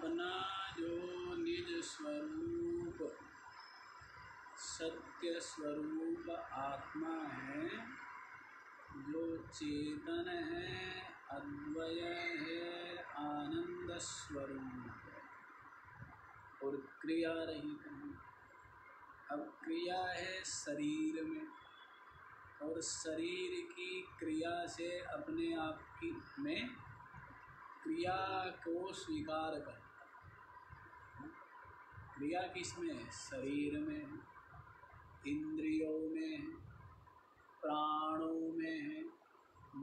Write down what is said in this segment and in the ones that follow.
अपना जो निज स्वरूप सत्य स्वरूप आत्मा है, जो चेतन है, अद्वय है, आनंद स्वरूप है और क्रिया रहित है। अब क्रिया है शरीर में, और शरीर की क्रिया से अपने आप की में क्रिया को स्वीकार करता है। क्रिया किसमें है? शरीर में है, इंद्रियों में है, प्राणों में है,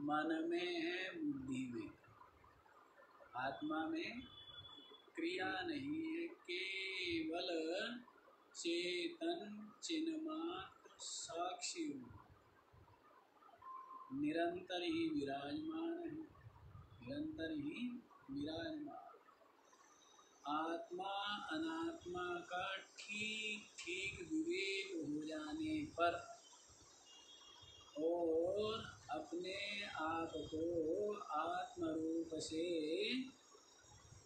मन में है, बुद्धि में है। आत्मा में क्रिया नहीं है, केवल चेतन चिन्मात्र साक्षी निरंतर ही विराजमान है, निरंतर ही विराजमान। आत्मा अनात्मा का ठीक ठीक विवेक हो जाने पर और अपने आप को आत्म रूप से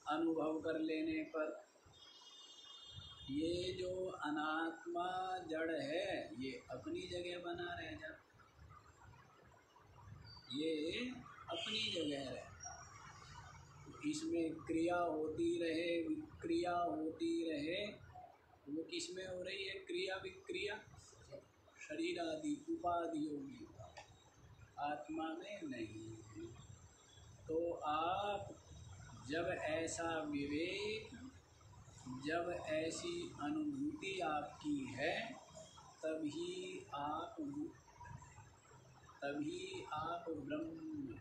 अनुभव कर लेने पर ये जो अनात्मा जड़ है ये अपनी जगह बना रह जाता, ये अपनी जगह रहता। इसमें क्रिया होती रहे, विक्रिया होती रहे, वो किसमें हो रही है? क्रिया विक्रिया शरीर आदि उपाधियों में, आत्मा में नहीं है। तो आप जब ऐसा विवेक, जब ऐसी अनुभूति आपकी है, तभी आप ब्रह्म,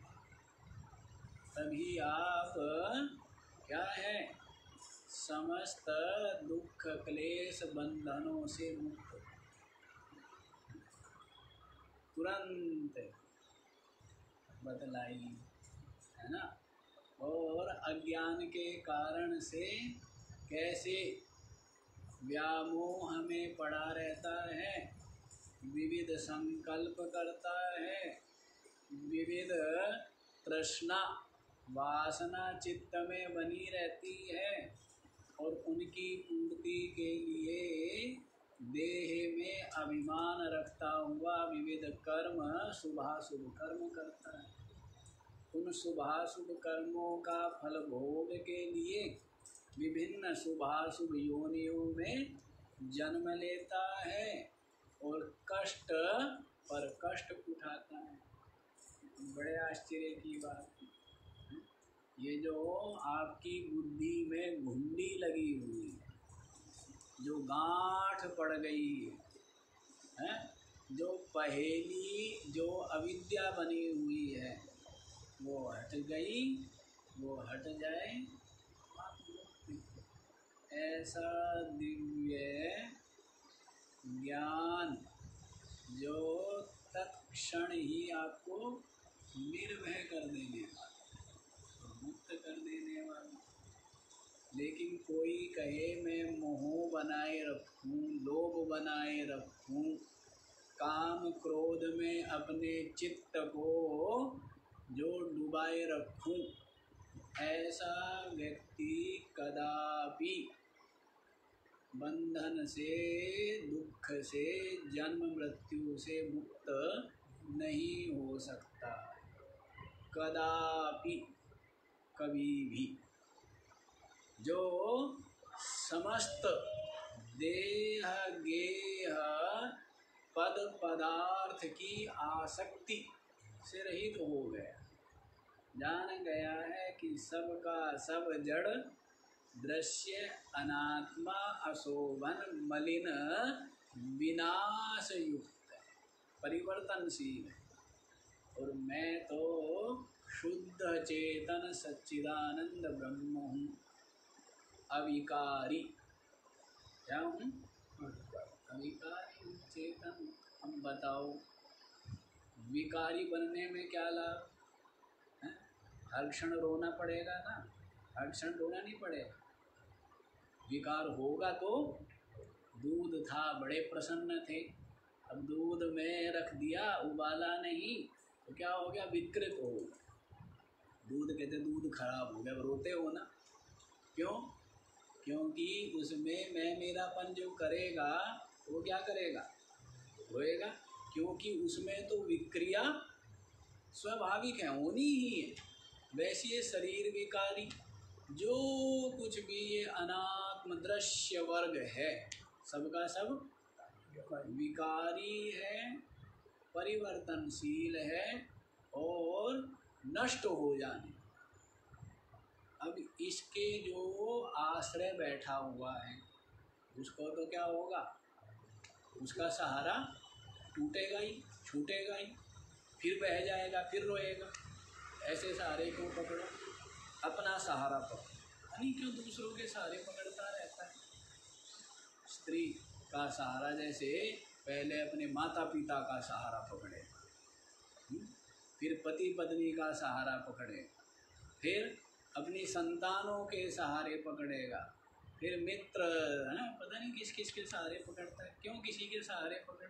तभी आप क्या है? समस्त दुख क्लेश बंधनों से मुक्त, तुरंत बतलाई है ना। और अज्ञान के कारण से कैसे व्यामोह में पड़ा रहता है, विविध संकल्प करता है, विविध तृष्णा वासना चित्त में बनी रहती है, और उनकी पूर्ति के लिए देह में अभिमान रखता हुआ विविध कर्म शुभाशुभ कर्म करता है। उन शुभाशुभ कर्मों का फल भोग के लिए विभिन्न शुभाशुभ योनियों में जन्म लेता है और कष्ट पर कष्ट उठाता है। बड़े आश्चर्य की बात है, ये जो आपकी बुद्धि में घुंडी लगी हुई है, जो गांठ पड़ गई है, जो पहेली, जो अविद्या बनी हुई है, वो हट गई, वो हट जाए। ऐसा दिव्य ज्ञान जो तत्क्षण ही आपको निर्भय कर देने वाला, मुक्त कर देने वाला। लेकिन कोई कहे मैं मोह बनाए रखूं, लोभ बनाए रखूं, काम क्रोध में अपने चित्त को जो डुबाए रखूं, ऐसा व्यक्ति कदापि बंधन से, दुख से, जन्म मृत्यु से मुक्त नहीं हो सकता, कदापि, कभी भी। जो समस्त देह गेह पद पदार्थ की आसक्ति से रहित हो गया, जान गया है कि सब का सब जड़, दृश्य, अनात्मा, अशोभन, मलिन, विनाश युक्त, परिवर्तनशील है, और मैं तो शुद्ध चेतन सच्चिदानंद ब्रह्म हूँ, अविकारी। क्या हूँ? अविकारी चेतन। हम बताओ विकारी बनने में क्या लाभ है? हर क्षण रोना पड़ेगा ना, हर क्षण रोना नहीं पड़ेगा। विकार होगा तो दूध था, बड़े प्रसन्न थे, अब दूध में रख दिया, उबाला नहीं, तो क्या हो गया? विकृत हो गया दूध। कहते दूध खराब हो गया, रोते हो ना, क्यों? क्योंकि उसमें मैं मेरापन जो करेगा वो क्या करेगा, होएगा, क्योंकि उसमें तो विक्रिया स्वाभाविक है, होनी ही है। वैसे ये शरीर विकारी जो कुछ भी ये अनात्म दृश्य वर्ग है, सबका सब विकारी है, परिवर्तनशील है और नष्ट हो जाने। अब इसके जो आश्रय बैठा हुआ है उसको तो क्या होगा, उसका सहारा टूटेगा ही, छूटेगा ही, फिर बह जाएगा, फिर रोएगा। ऐसे सहारे को पकड़ो, अपना सहारा पकड़ो, यानी क्यों दूसरों के सहारे पकड़ता रहता है। स्त्री का सहारा जैसे पहले अपने माता पिता का सहारा पकड़े, फिर पति पत्नी का सहारा पकड़ेगा, फिर अपनी संतानों के सहारे पकड़ेगा, फिर मित्र है, पता नहीं किस किस के सहारे पकड़ता है। क्यों किसी के सहारे पकड़,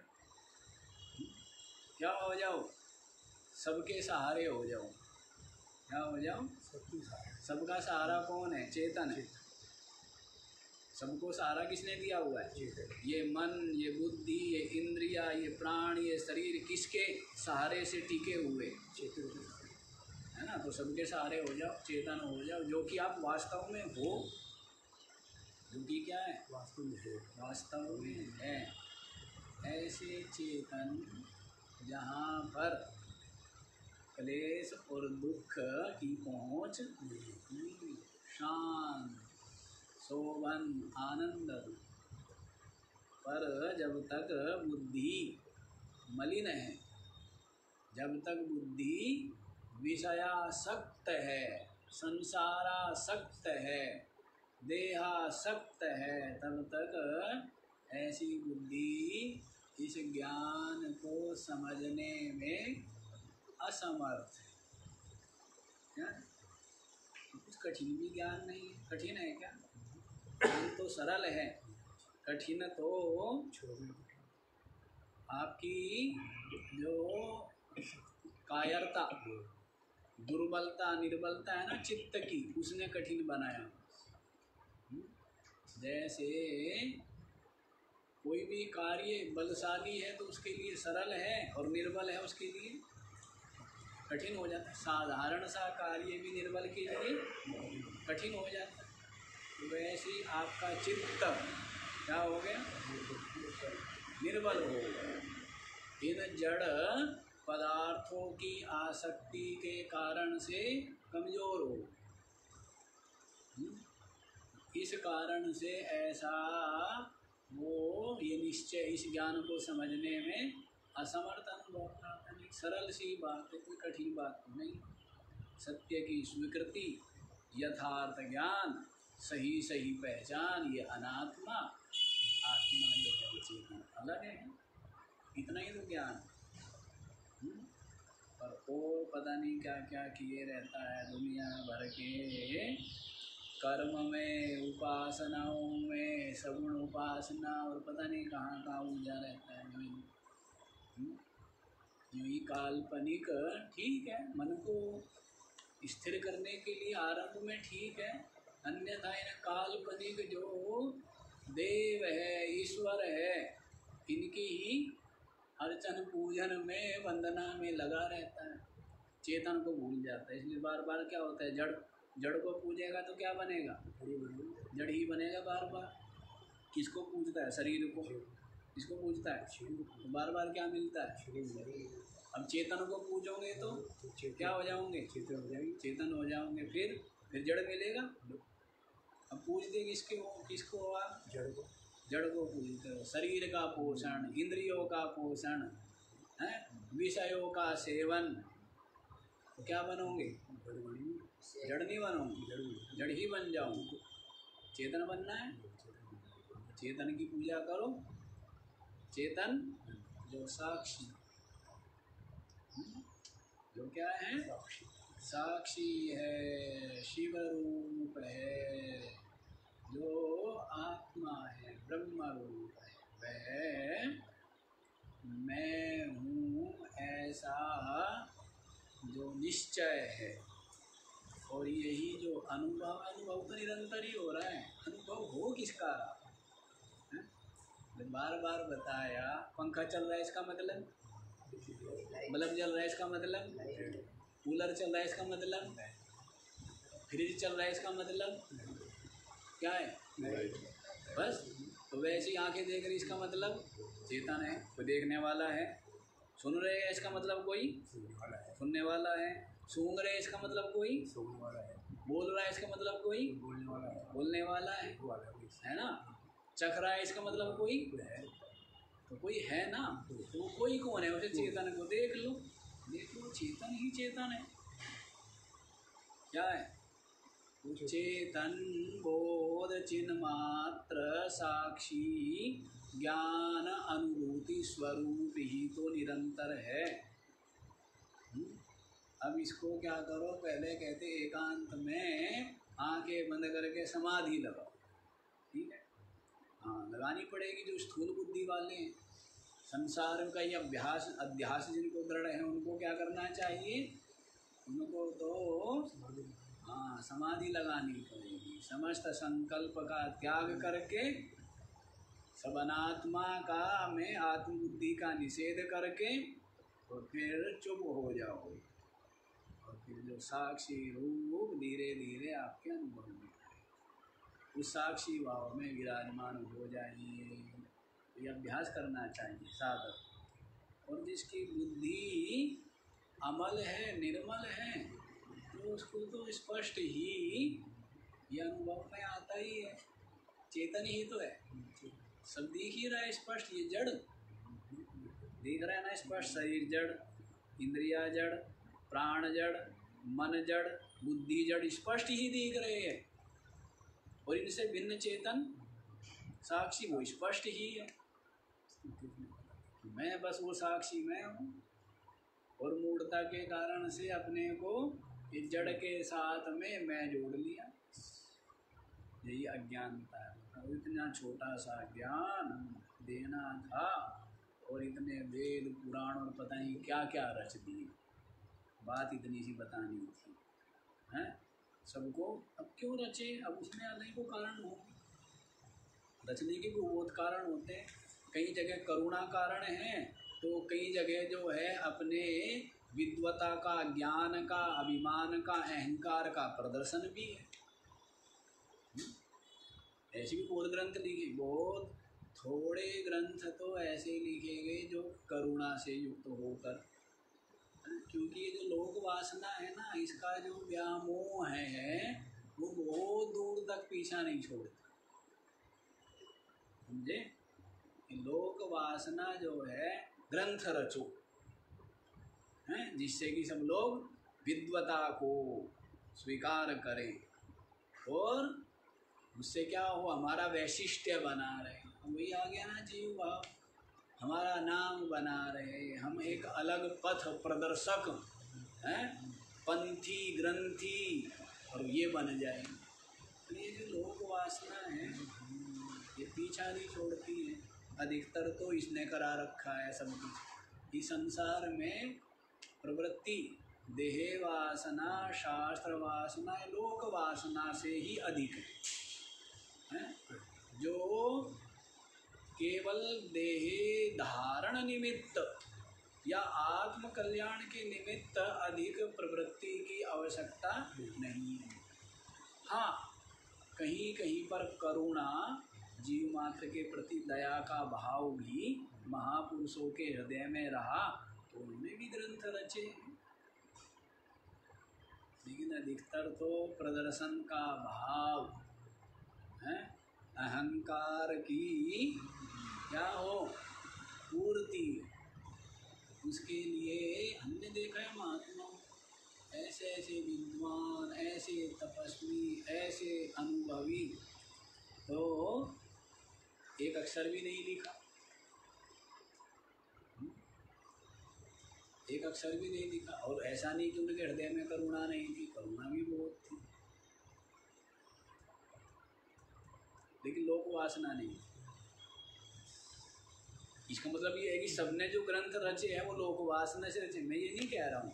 क्या हो जाओ, सबके सहारे हो जाओ। क्या हो जाओ, सबका सहारा कौन है, चेतन है। सबको सहारा किसने दिया हुआ है, ये मन, ये बुद्धि, ये इंद्रिया, ये प्राण, ये शरीर किसके सहारे से टिके हुए, है ना। तो सबके सहारे हो जाओ, चेतन हो जाओ, जो कि आप वास्तव में हो, जो कि क्या है, वास्तव में है। ऐसे चेतन जहाँ पर क्लेश और दुख की पहुँच नहीं, शांत शोभन आनंद, पर जब तक बुद्धि मलिन है, जब तक बुद्धि विषयासक्त है, संसारासक्त है, देहासक्त है, तब तक ऐसी बुद्धि इस ज्ञान को समझने में असमर्थ है। क्या कुछ कठिन भी ज्ञान नहीं, कठिन है क्या, ज्ञान तो सरल है, कठिन तो आपकी जो कायरता, दुर्बलता, निर्बलता है ना चित्त की, उसने कठिन बनाया। जैसे कोई भी कार्य बलशाली है तो उसके लिए सरल है और निर्बल है उसके लिए कठिन हो जाता है। साधारण सा कार्य भी निर्बल के लिए कठिन हो जाता है। वैसे आपका चित्त क्या हो गया, निर्बल हो गया। इन जड़ पदार्थों की आसक्ति के कारण से कमजोर हो, इस कारण से ऐसा वो ये निश्चय इस ज्ञान को समझने में असमर्थ अनुभव करता है। सरल सी बात है, कोई कठिन बात नहीं। सत्य की स्वीकृति, यथार्थ ज्ञान, सही सही पहचान, ये अनात्मा, आत्मा जो है चेतन अलग है, इतना ही तो ज्ञान। पर और पता नहीं क्या क्या किए रहता है दुनिया भर के कर्म में, उपासनाओं में, सगुण उपासना और पता नहीं कहाँ कहाँ उलझा रहता है। यही काल्पनिक ठीक है, मन को स्थिर करने के लिए आरंभ में ठीक है, अन्यथा इन काल्पनिक जो देव है, ईश्वर है, इनकी ही अर्चन पूजन में, वंदना में लगा रहता है, चेतन को भूल जाता है। इसलिए बार बार क्या होता है, जड़ को पूजेगा तो क्या बनेगा, जड़ ही बनेगा बार बार। किसको पूजता है, शरीर को, किसको पूजता है, तो बार बार क्या मिलता है। अब चेतन को पूजोगे तो क्या हो जाओगे, चेतन हो जाओगे, फिर जड़ मिलेगा। अब पूजते किसको आप, जड़ को पूजते हो। शरीर का पोषण, इंद्रियों का पोषण है, विषयों का सेवन, तो क्या बनोगे, जड़ नहीं बनोगे, जड़ ही बन जाओगे। चेतन बनना है, चेतन की पूजा करो, चेतन जो साक्षी, जो क्या है, साक्षी है, शिव रूप है, जो आत्मा है, ब्रह्म रूप है, वह मैं हूँ ऐसा जो निश्चय है। और यही जो अनुभव अनुभव तो निरंतर ही हो रहा है। अनुभव हो किसका रहा है? बार बार बताया, पंखा चल रहा है इसका मतलब, बल्ब जल रहा है इसका मतलब, कूलर चल रहा है इसका मतलब, फ्रिज चल रहा है इसका मतलब क्या है? बस। तो वैसी आंखें देख रही इसका मतलब चेतन है, कोई देखने वाला है। सुन रहे हैं इसका मतलब कोई सुनने वाला है। सूंघ रहे इसका मतलब कोई बोल रहा है, इसका मतलब कोई बोलने वाला है ना। चख रहा है इसका मतलब कोई तो कोई है ना। तो वो कोई कौन है? उसे चेतन को देख लो, चेतन ही चेतन है। क्या है? चेतन बोध चिन्ह मात्र साक्षी ज्ञान अनुभूति स्वरूप ही तो निरंतर है। अब इसको क्या करो, पहले कहते एकांत में आंखें बंद करके समाधि लगाओ। ठीक है, हाँ लगानी पड़ेगी। जो स्थूल बुद्धि वाले हैं, संसार का ये अध्यास जिनको दृढ़ है, उनको क्या करना चाहिए? उनको तो हाँ समाधि लगानी पड़ेगी। समस्त संकल्प का त्याग करके, सब अनात्मा का में आत्मबुद्धि का निषेध करके, और फिर चुप हो जाओ। और फिर जो साक्षी रूप धीरे धीरे आपके अनुभव में उस साक्षी भाव में विराजमान हो जाइए। ये अभ्यास करना चाहिए साधक। और जिसकी बुद्धि अमल है, निर्मल है, तो उसको तो स्पष्ट ही ये अनुभव में आता ही है। चेतन ही तो है, सब दिख ही रहा है स्पष्ट। ये जड़ दिख रहा है ना स्पष्ट। शरीर जड़, इंद्रिया जड़, प्राण जड़, मन जड़, बुद्धि जड़, स्पष्ट ही दिख रहे हैं। और इनसे भिन्न चेतन साक्षी वो स्पष्ट ही है। मैं बस वो साक्षी मैं हूँ। और मूढ़ता के कारण से अपने को इस जड़ के साथ में मैं जोड़ लिया। यही अज्ञानता है। और इतना छोटा सा ज्ञान देना था, और इतने वेद पुराण और पता नहीं क्या क्या रच दिए। बात इतनी सी बतानी थी, हैं? सबको अब क्यों रचे? अब उसमें आने को कारण हो, रचने के भी बहुत कारण होते हैं। कई जगह करुणा कारण है, तो कई जगह जो है अपने विद्वता का, ज्ञान का, अभिमान का, अहंकार का प्रदर्शन भी है। ऐसे भी बहुत ग्रंथ लिखे, बहुत थोड़े ग्रंथ तो ऐसे लिखे गए जो करुणा से युक्त होकर। क्योंकि ये जो लोक वासना है ना, इसका जो व्यामोह है वो बहुत दूर तक पीछा नहीं छोड़ता। समझे? लोक वासना जो है ग्रंथ रचो, हैं, जिससे कि सब लोग विद्वता को स्वीकार करें और उससे क्या हो, हमारा वैशिष्ट्य बना रहे। वही आ गया ना जीव भाव, हमारा नाम बना रहे, हम एक अलग पथ प्रदर्शक हैं, पंथी ग्रंथी, और ये बन जाएंगे। तो ये जो लोक वासना है ये पीछा नहीं छोड़ती है। अधिकतर तो इसने करा रखा है सब कुछ। इस संसार में प्रवृत्ति देह वासना, शास्त्र वासना, लोक वासना से ही अधिक है। जो केवल देहे धारण निमित्त या आत्म कल्याण के निमित्त अधिक प्रवृत्ति की आवश्यकता नहीं है। हाँ, कहीं कहीं पर करुणा, जीव मात्र के प्रति दया का भाव भी महापुरुषों के हृदय में रहा, तो उन्होंने भी ग्रंथ रचे। लेकिन अधिकतर तो प्रदर्शन का भाव है, अहंकार की क्या हो पूर्ति, उसके लिए हमने देखा है महात्मा ऐसे ऐसे विद्वान, ऐसे तपस्वी, ऐसे अनुभवी, तो एक अक्षर भी नहीं लिखा, एक अक्षर भी नहीं लिखा। और ऐसा नहीं कि उनके हृदय में करुणा नहीं थी, करुणा भी बहुत थी, लेकिन लोक वासना नहीं। इसका मतलब ये है कि सबने जो ग्रंथ रचे हैं वो लोक वासना से रचे। मैं ये नहीं कह रहा हूँ,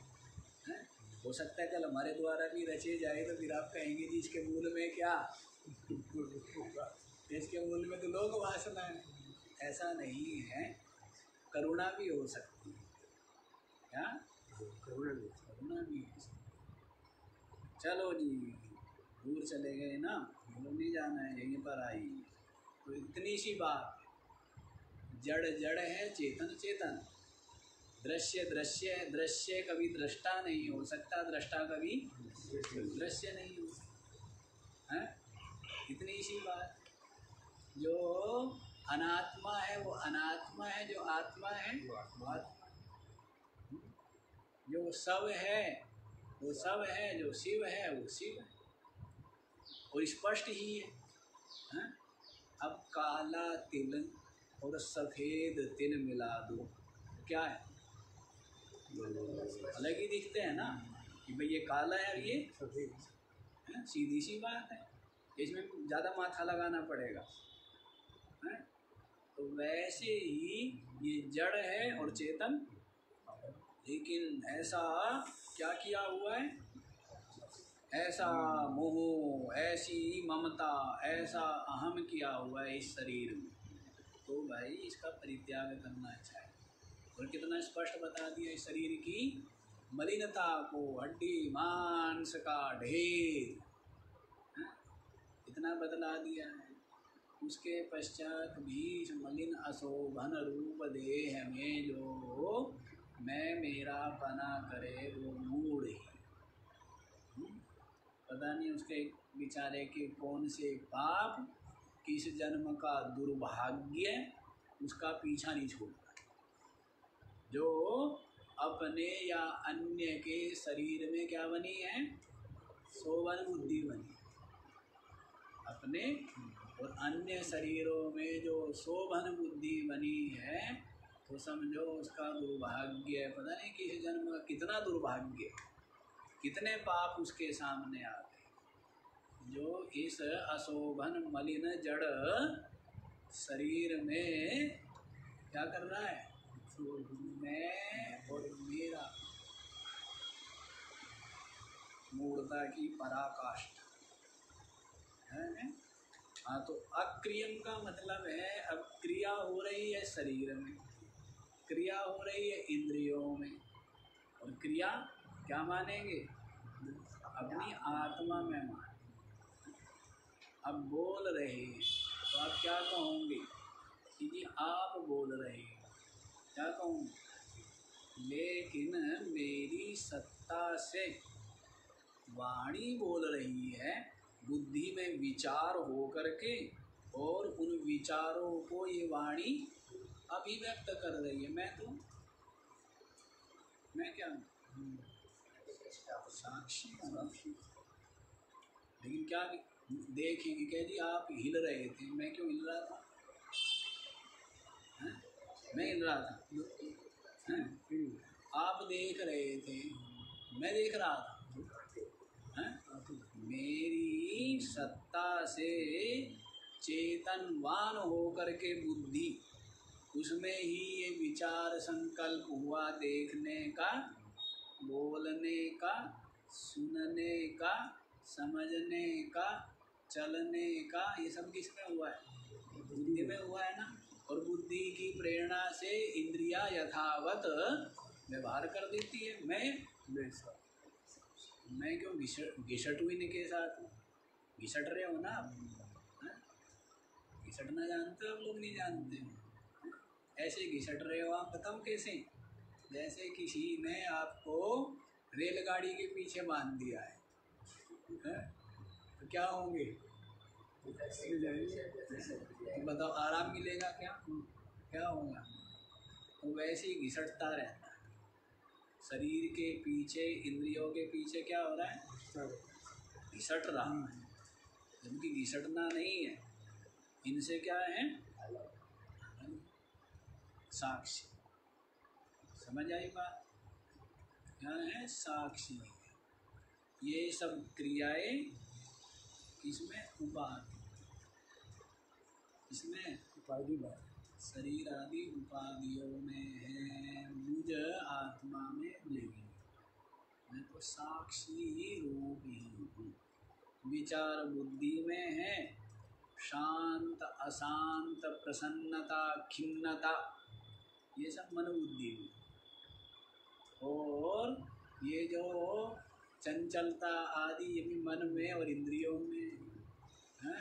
हो सकता है कल हमारे द्वारा भी रचे जाए तो फिर आप कहेंगे जी इसके मूल में क्या, इसके मूल में तो लोग वासना है। ऐसा नहीं है, करुणा भी हो सकती है। क्या करुणा भी हो सकती है। चलो जी, दूर चले गए ना, दूर नहीं जाना है, यहीं पर आई। तो इतनी सी बात, जड़ जड़ है, चेतन चेतन। दृश्य दृश्य है, दृश्य कभी दृष्टा नहीं हो सकता, दृष्टा कभी दृश्य नहीं हो सकता है। इतनी सी बात। जो अनात्मा है वो अनात्मा है, जो आत्मा है वो आत्मा। जो सब है वो सब है, जो शिव है वो शिव है, और स्पष्ट ही है। अब काला तिल और सफ़ेद तिल मिला दो, क्या है? अलग ही दिखते हैं ना, कि भाई ये काला है और ये सफ़ेद है। सीधी सी बात है, इसमें ज़्यादा माथा लगाना पड़ेगा है? तो वैसे ही ये जड़ है और चेतन, लेकिन ऐसा क्या किया हुआ है, ऐसा मोह, ऐसी ममता, ऐसा अहम किया हुआ है इस शरीर में। तो भाई इसका परित्याग करना चाहिए। और कितना स्पष्ट बता दिया, इस शरीर की मलिनता को, हड्डी मांस का ढेर, इतना बतला दिया है। उसके पश्चात भी मलिन अशोभन रूप देह में जो मैं मेरा पना करे वो मूढ़ ही। पता नहीं उसके बेचारे के कौन से पाप, किस जन्म का दुर्भाग्य उसका पीछा नहीं छोड़ता, जो अपने या अन्य के शरीर में क्या बनी है, शोभन बुद्धि बनी। अपने और अन्य शरीरों में जो शोभन बुद्धि बनी है, तो समझो उसका दुर्भाग्य, पता नहीं किस जन्म का कितना दुर्भाग्य, कितने पाप उसके सामने आ गए, जो इस अशोभन मलिन जड़ शरीर में क्या कर रहा है, मैं और मेरा, मूर्ता की पराकाष्ठा है। हाँ, तो अक्रियम का मतलब है अब क्रिया हो रही है शरीर में, क्रिया हो रही है इंद्रियों में, और क्रिया क्या मानेंगे, अपनी आत्मा में मानेंगे। अब बोल रहे हैं तो आप क्या कहोगे कि जी आप बोल रहे हैं, क्या कहूँगे, लेकिन मेरी सत्ता से वाणी बोल रही है, बुद्धि में विचार हो करके, और उन विचारों को ये वाणी अभिव्यक्त कर रही है। मैं क्या हूँ, साक्षी। लेकिन क्या देखेंगे, कह जी आप हिल रहे थे, मैं क्यों हिल रहा था, है? मैं हिल रहा था, है? आप देख रहे थे, मैं देख रहा था, है? मेरी सत्ता से चेतनवान होकर के बुद्धि, उसमें ही ये विचार संकल्प हुआ, देखने का, बोलने का, सुनने का, समझने का, चलने का, ये सब किसमें हुआ है, बुद्धि में हुआ है ना। और बुद्धि की प्रेरणा से इंद्रियां यथावत व्यवहार कर देती है। मैं क्यों घिसट हुई इनके साथ, घिसट रहे हो ना आप, घिसटना जानते हो आप लोग, नहीं जानते, ऐसे घिसट रहे हो आप, बताओ कैसे, जैसे किसी ने आपको रेलगाड़ी के पीछे बांध दिया है, तो क्या होंगे, बताओ आराम मिलेगा क्या होगा, तो वैसे ही घिसटता रहता है शरीर के पीछे, इंद्रियों के पीछे क्या हो रहा है, घिसट रहा है, जबकि घिसटना नहीं है, इनसे क्या है, साक्षी। समझ आई बात, क्या है, साक्षी। ये सब क्रियाएं किसमें, उपाधि, इसमें उपाधि बात, शरीर आदि उपाधियों में है, मुझ आत्मा में नहीं। मैं तो साक्षी रूप ही हूँ। विचार बुद्धि में है, शांत अशांत, प्रसन्नता खिन्नता, ये सब मन बुद्धि में। और ये जो चंचलता आदि ये भी मन में और इंद्रियों में है।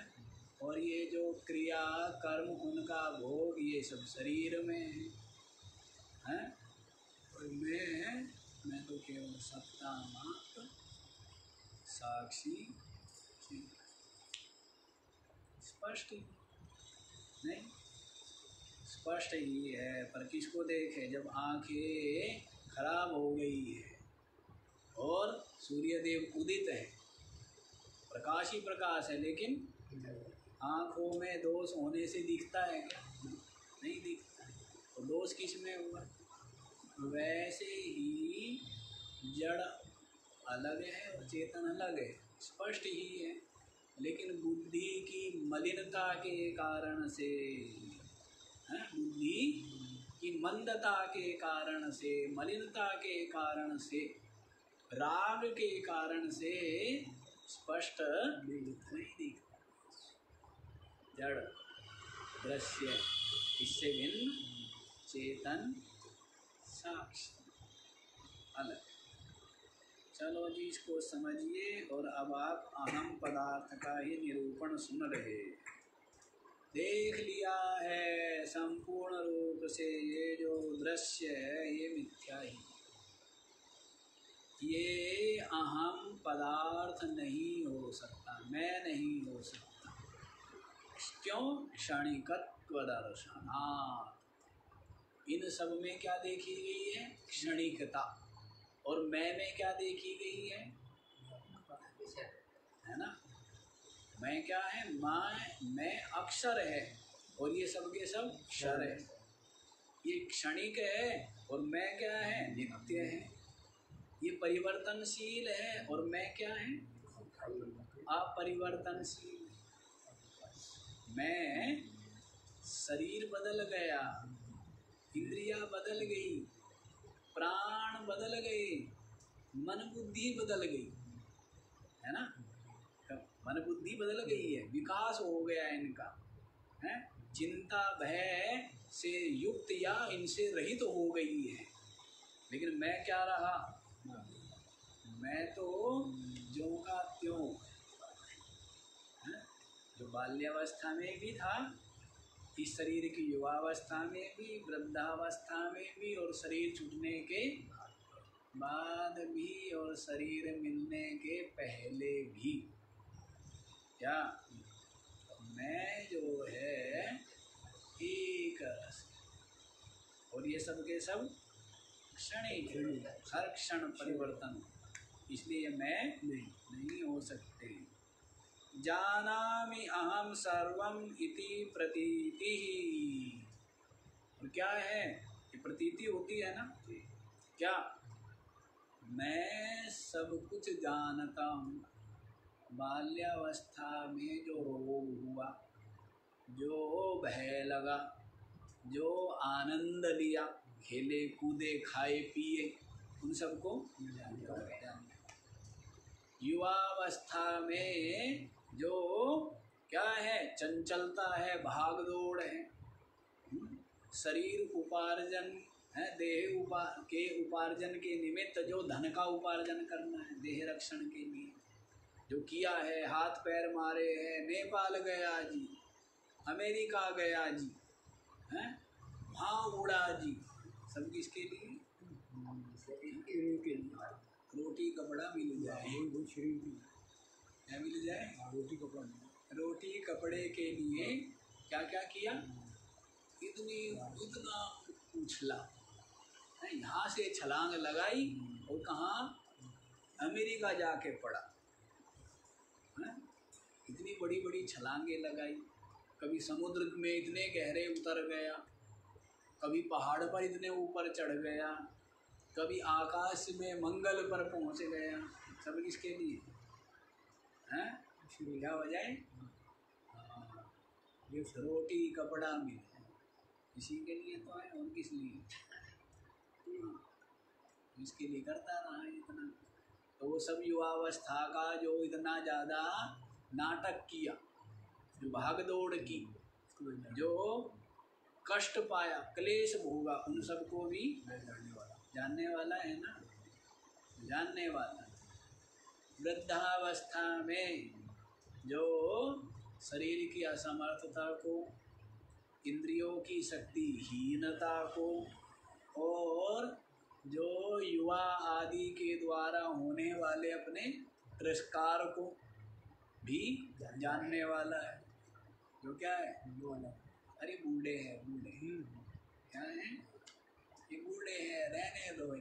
और ये जो क्रिया कर्म उनका भोग ये सब शरीर में है। और मैं तो केवल सत्ता मात्र साक्षी। स्पष्ट ही नहीं, स्पष्ट ही है। पर किसको देखे? जब आंखें खराब हो गई है और सूर्यदेव उदित है, प्रकाश ही प्रकाश है, लेकिन आँखों में दोष होने से दिखता है क्या? नहीं दिखता है। तो दोष किस में हुआ? वैसे ही जड़ अलग है और चेतन अलग है, स्पष्ट ही है। लेकिन बुद्धि की मलिनता के कारण से, बुद्धि की मंदता के कारण से, मलिनता के कारण से, राग के कारण से स्पष्ट नहीं दिखता। जड़ दृश्य इससे भिन्न, चेतन साक्षी अलग। चलो जी, इसको समझिए। और अब आप अहम पदार्थ का ही निरूपण सुन रहे। देख लिया है संपूर्ण रूप से ये जो दृश्य है ये मिथ्या ही, ये अहम पदार्थ नहीं हो सकता, मैं नहीं हो सकता। क्यों? क्षणिकत्व दर्शनात्। इन सब में क्या देखी गई है? क्षणिकता। और मैं में क्या देखी गई है ना? मैं क्या है? मैं अक्षर है और ये सब के सब क्षर है। ये क्षणिक है और मैं क्या है? नित्य है। ये परिवर्तनशील है और मैं क्या है? अपरिवर्तनशील। मैं शरीर बदल गया, इंद्रियां बदल गई, प्राण बदल गए, मन बुद्धि बदल गई, है ना? मन बुद्धि बदल गई है, विकास हो गया इनका, है? चिंता भय से युक्त या इनसे रहित हो गई है। लेकिन मैं क्या रहा? मैं तो ज्यों का त्यों, जो बाल्यावस्था में भी था, इस शरीर की युवावस्था में भी, वृद्धावस्था में भी, और शरीर छूटने के बाद भी, और शरीर मिलने के पहले भी। क्या मैं जो है एक रस, और ये सब के सब क्षणिक, हर क्षण परिवर्तन। इसलिए मैं नहीं हो सकते। जानामि अहम सर्वम इति प्रतीति। और क्या है? ये प्रतीति होती है ना, क्या मैं सब कुछ जानता हूँ। बाल्यावस्था में जो रोग हुआ, जो भय लगा, जो आनंद लिया, खेले कूदे खाए पिए, उन सबको युवावस्था में जो क्या है? चंचलता है, भाग दौड़ है, शरीर उपार्जन है, देह उपार्जन के निमित्त जो धन का उपार्जन करना है, देह रक्षण के लिए जो किया है, हाथ पैर मारे हैं, नेपाल गया जी, अमेरिका गया जी, हैं, वहाँ उड़ा जी, सब किसके लिए? रोटी कपड़ा मिल जाए, क्या मिल जाए? रोटी कपड़े के लिए क्या क्या किया? इतना उछला, यहाँ से छलांग लगाई और कहाँ? अमेरिका जाके पड़ा, है? इतनी बड़ी बड़ी छलांगे लगाई। कभी समुद्र में इतने गहरे उतर गया, कभी पहाड़ पर इतने ऊपर चढ़ गया, कभी आकाश में मंगल पर पहुंच गया। सब किसके लिए? हैं? क्या हो जाए? ये रोटी कपड़ा मिले, इसी के लिए तो है, और किस लिए? इसके लिए करता रहा इतना। तो वो सब युवावस्था का जो इतना ज़्यादा नाटक किया, जो भागदौड़ की, जो कष्ट पाया, क्लेश भोगा, उन सबको भी जानने वाला है ना, जानने वाला। वृद्धावस्था में जो शरीर की असमर्थता को, इंद्रियों की शक्तिहीनता को, और जो युवा आदि के द्वारा होने वाले अपने तिरस्कार को भी जानने वाला है। जो क्या है? अरे बूढ़े हैं, बूढ़े क्या है? ये बूढ़े हैं, रहने दो,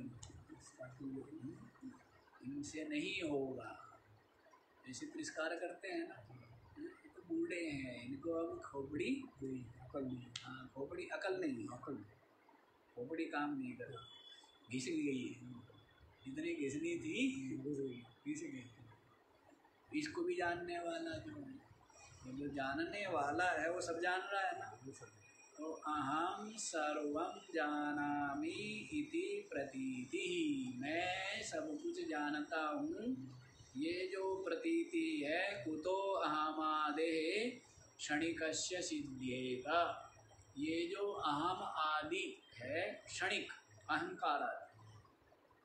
इनसे नहीं होगा, ऐसे तिरस्कार करते हैं ना। तो बूढ़े हैं, इनको अब खोपड़ी अकल नहीं, हाँ खोपड़ी अकल नहीं, खोपड़ी काम नहीं कर, घिस गई है, जितनी घिसनी थी घिस गई। इसको भी जानने वाला जो जानने वाला है वो सब जान रहा है ना। तो अहम सर्वम जानामि इति प्रतीति, मैं सब कुछ जानता हूँ, ये जो प्रतीति है, कुतो अहमादेः क्षणिकस्य सिद्ध्येत, ये जो अहम आदि है, क्षणिक अहंकार,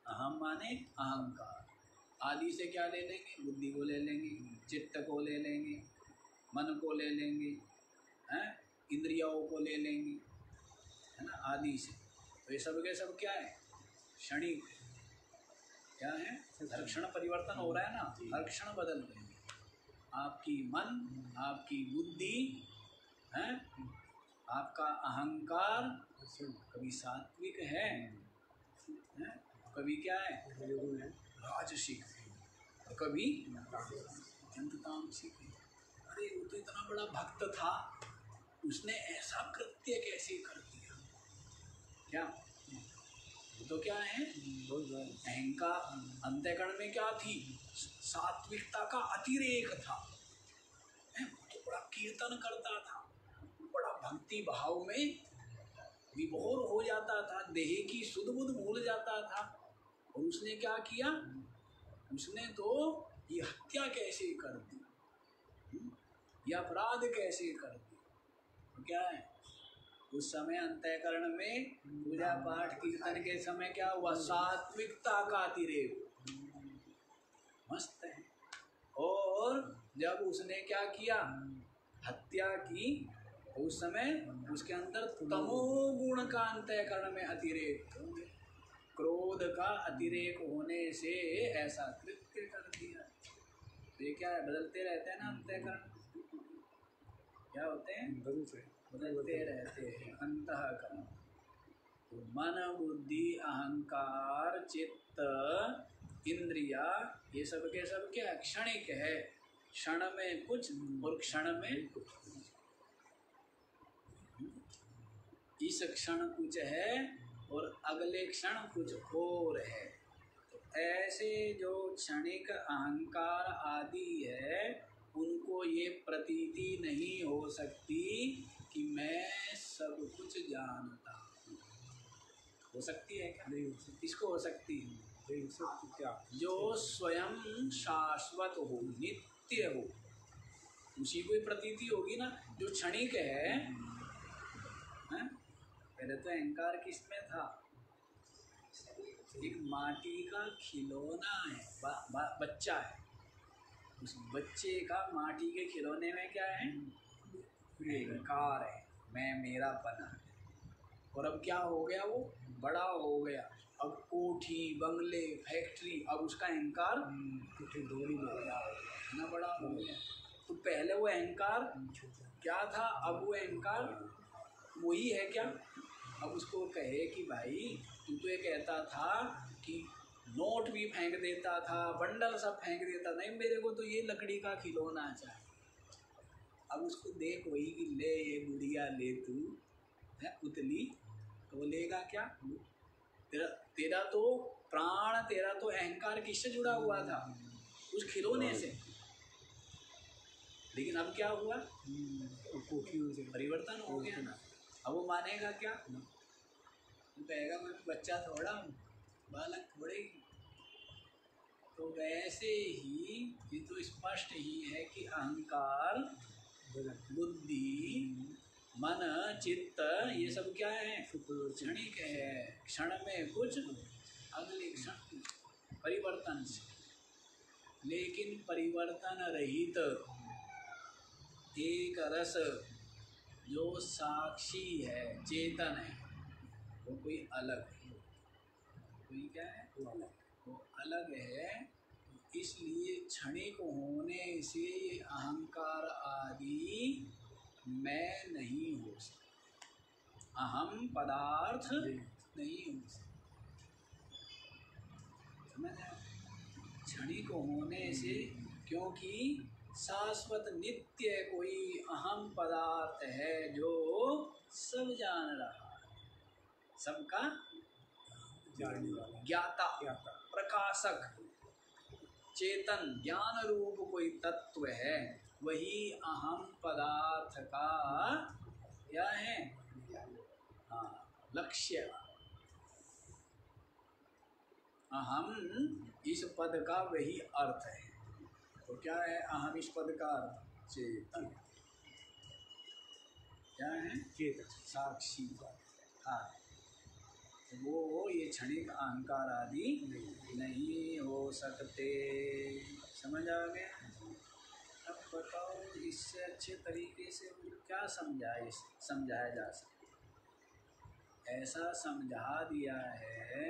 अहम माने अहंकार, आदि से क्या ले लेंगे? बुद्धि को ले लेंगे, चित्त को ले लेंगे, मन को ले लेंगे, हैं, इंद्रियों को ले लेंगे, है ना, आदि से। तो ये सब के सब क्या है? क्षणिक क्या है? हर क्षण परिवर्तन हो रहा है ना, हर क्षण बदल रहे हैं। आपकी मन, आपकी बुद्धि है, आपका अहंकार कभी सात्विक है, कभी क्या है? राजसिक, कभी तामसिक है। अरे वो तो इतना बड़ा भक्त था, उसने ऐसा कृत्य कैसे कर दिया? क्या वो तो क्या है? अहंकार, अंतःकरण में क्या थी? सात्विकता का अतिरेक था। तो बड़ा कीर्तन करता था, बड़ा भक्ति भाव में विभोर हो जाता था, देह की सुध बुध भूल जाता था। और उसने क्या किया? उसने तो ये हत्या कैसे कर दी, ये अपराध कैसे कर दी? तो क्या है? उस समय अंतःकरण में पूजा पाठ कीर्तन के समय क्या हुआ? सात्विकता का अतिरेक, मस्त है। और जब उसने क्या किया? हत्या की, उस समय उसके अंदर तमोगुण का अंतःकरण में अतिरेक, क्रोध का अतिरेक होने से ऐसा कृत्य कर दिया। तो ये क्या है? बदलते रहते हैं ना अंतःकरण, क्या होते हैं? बदलते रहते हैं अंतःकरण। तो मन, बुद्धि, अहंकार, चित्त, इंद्रिया, ये सब के सब क्या? क्षणिक है, क्षण में कुछ और क्षण में कुछ। इस क्षण कुछ है और अगले क्षण कुछ और है। तो ऐसे जो क्षणिक अहंकार आदि है, उनको ये प्रतीति नहीं हो सकती कि मैं सब कुछ जानता हूँ। हो सकती है क्या? नहीं हो सकती। इसको हो सकती है क्या? जो स्वयं शाश्वत हो, नित्य हो, उसी को ही प्रतीति होगी ना। जो क्षणिक है, पहले तो अहंकार किसमें था? एक माटी का खिलौना है, बच्चा है, उस बच्चे का माटी के खिलौने में क्या है? अहंकार है, मैं मेरा बना। और अब क्या हो गया? वो बड़ा हो गया, अब कोठी, बंगले, फैक्ट्री, अब उसका अहंकार दौड़ी में गया, इतना बड़ा हो गया। तो पहले वो अहंकार क्या था? अब वो अहंकार वही है क्या? अब उसको कहे कि भाई तू तो ये कहता था कि नोट भी फेंक देता था, बंडल सब फेंक देता, नहीं मेरे को तो ये लकड़ी का खिलौना चाहिए। अब उसको देख वही कि ले ये गुड़िया ले, तू है उतली, तो लेगा क्या? तेरा तो प्राण, तेरा तो अहंकार किससे जुड़ा हुआ था? उस खिलौने से। लेकिन अब क्या हुआ? परिवर्तन हो गया ना। अब वो मानेगा क्या? वो कहेगा मैं बच्चा थोड़ा हूँ, बालक थोड़े ही। तो वैसे ही ये तो स्पष्ट ही है कि अहंकार, बुद्धि, मन, चित्त ये सब क्या है? क्षणिक है। क्षण में कुछ, अगले क्षण परिवर्तन से। लेकिन परिवर्तन रहित एक रस जो साक्षी है, चेतन है, वो कोई अलग है। कोई क्या है? वो अलग है। इसलिए क्षणिक होने से अहंकार आदि मैं नहीं हो सकता, अहम पदार्थ नहीं हो सकता। समझ आया? क्षणिक होने से, क्योंकि शाश्वत नित्य कोई अहम पदार्थ है जो सब जान रहा है, सबका जानने वाला, ज्ञाता, प्रकाशक, चेतन, ज्ञान रूप कोई तत्व है, वही अहम पदार्थ का क्या है? हाँ, लक्ष्य। अहम इस पद का वही अर्थ है। तो क्या है अहम इस पद का अर्थ? चेतन। क्या है? चेतन, साक्षी। हाँ, वो ये क्षणिक अहंकार आदि नहीं हो सकते। समझ आ गया? अब बताओ इससे अच्छे तरीके से क्या समझाया जा सकता? ऐसा समझा दिया है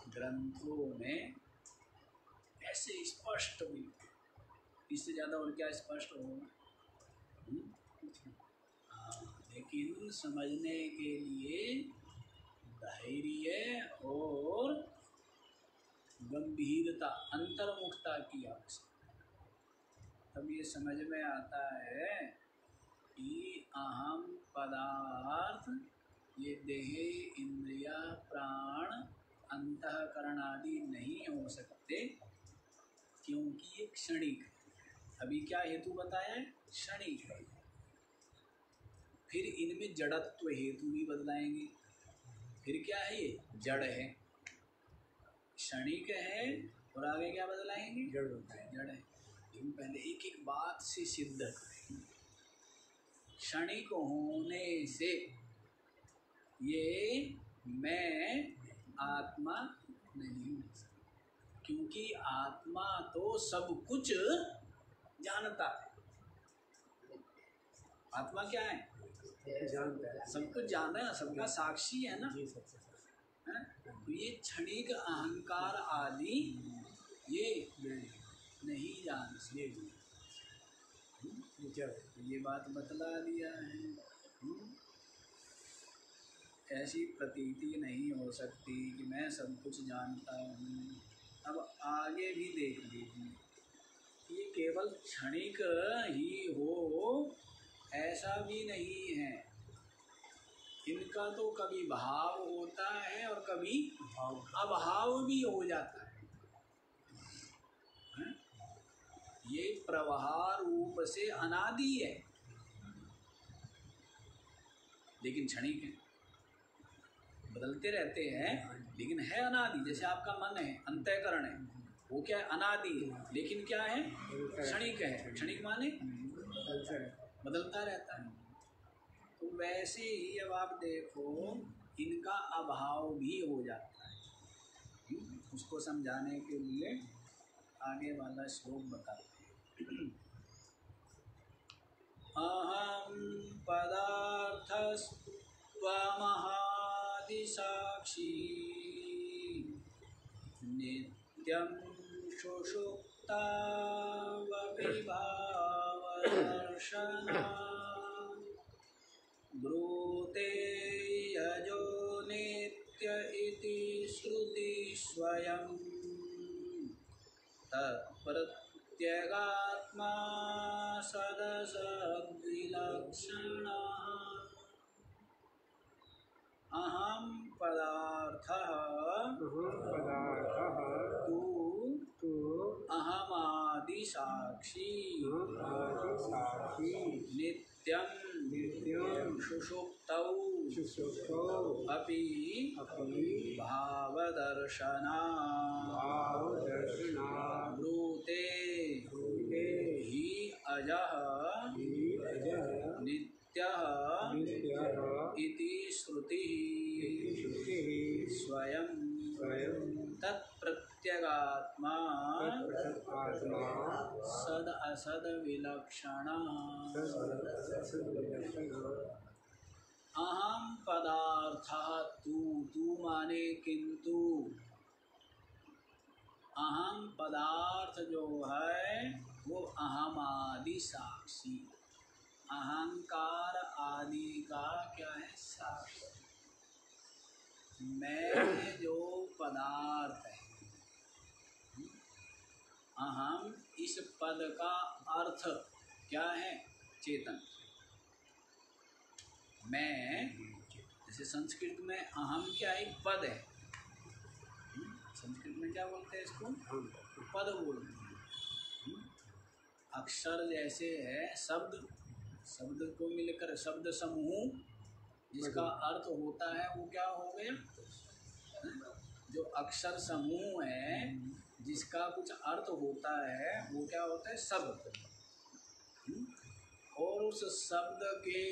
ग्रंथों में, ऐसे स्पष्ट भी। इससे ज़्यादा और क्या स्पष्ट होगा? हाँ, लेकिन समझने के लिए धैर्य और गंभीरता, अंतर्मुखता की आवश्यकता। तब ये समझ में आता है कि अहम पदार्थ ये देह, इंद्रिया, प्राण, अंतःकरण आदि नहीं हो सकते, क्योंकि ये क्षणिक है। अभी क्या हेतु बताया है? क्षणिक है। फिर इनमें जड़त्व हेतु भी बदलाएंगे। फिर क्या है? ये जड़ है, क्षणिक है, और आगे क्या बदलाएंगे? जड़ होता है। जड़ है। लेकिन पहले एक एक बात से सिद्ध करेंगे। क्षणिक होने से ये मैं आत्मा नहीं हो सकता, क्योंकि आत्मा तो सब कुछ जानता है। आत्मा क्या है? जानता है, सब कुछ जान रहा है, सबका साक्षी है ना। जी, सबसे है? तो ये क्षणिक अहंकार आदि ये नहीं जान सकते। ये बात बतला दिया है। ऐसी प्रतीति नहीं हो सकती कि मैं सब कुछ जानता हूँ। अब आगे भी देख लीजिए, ये केवल क्षणिक ही हो ऐसा भी नहीं है। इनका तो कभी भाव होता है और कभी अभाव भी हो जाता है। ये प्रवाह रूप से अनादि है, लेकिन क्षणिक है, बदलते रहते हैं, लेकिन है अनादि। जैसे आपका मन है, अंतःकरण है, वो क्या है? अनादि है, लेकिन क्या है? क्षणिक है। क्षणिक माने बदलता रहता है। तो वैसे ही अब आप देखो, इनका अभाव भी हो जाता है। उसको समझाने के लिए आगे वाला श्लोक बताते हैं। अहम पदार्थस्त्वमहादिसाक्षी नित्यं सुषुप्तावपि भावदर्शनात् ब्रूते यजो नित्य इति श्रुति स्वयं तत्प्रत्यगात्मा सदसद्विलक्षणः अहम पदार्थः तु अहमादि साक्षी साक्षी नित्यं नित्यं सुषुप्तौ सुसुप्तो अपि अपि भावदर्शना भावदर्शना ब्रूते भूते हि अजः हि अजः नित्यः नित्यः इति श्रुतिः इति श्रुतिः स्वयं स्वयं तत्प्रत्यगात्मा तत्प्रसत्तात्मा सद असद विलक्षणा सद्विलक्षणः अहम पदार्थः तू माने किंतु अहम पदार्थ जो है वो अहम आदि साक्षी अहंकार आदि का क्या है साक्षी मैं जो पदार्थ है अहम इस पद का अर्थ क्या है चेतन मैं जैसे संस्कृत में अहम क्या एक पद है संस्कृत में क्या बोलते हैं इसको पद बोलते हैं अक्षर जैसे है शब्द को मिलकर शब्द समूह जिसका अर्थ होता है वो क्या हो गया जो अक्षर समूह है जिसका कुछ अर्थ होता है वो क्या होता है शब्द और उस शब्द के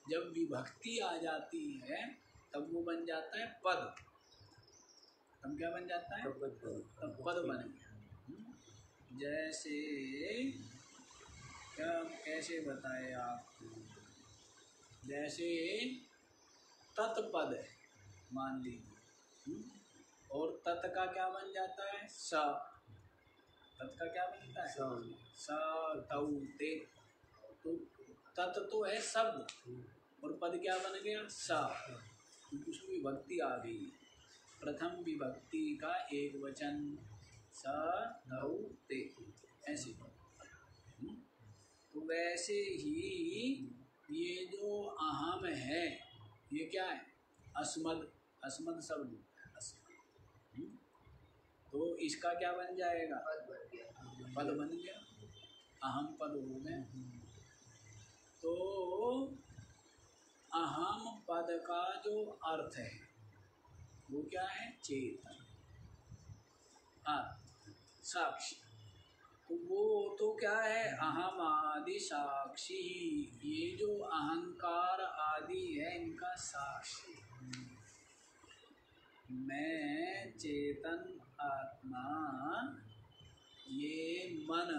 जब विभक्ति आ जाती है तब वो बन जाता है पद तब क्या बन जाता है तब पद बन गया जैसे क्या कैसे बताए आपको जैसे तत्पद है मान लीजिए और तत् का क्या बन जाता है स तत् का क्या बनता है स तौ ते तो तत् तो है शब्द और पद क्या बन गया सा उसमें विभक्ति आ गई प्रथम विभक्ति का एक वचन स तौ ते ऐसे तो वैसे ही ये जो अहम है ये क्या है अस्मद शब्द तो इसका क्या बन जाएगा पद बन गया अहम पद हो गए तो अहम पद का जो अर्थ है वो क्या है चेतन साक्षी तो वो तो क्या है अहम आदि साक्षी ये जो अहंकार आदि है इनका साक्षी मैं चेतन आत्मा ये मन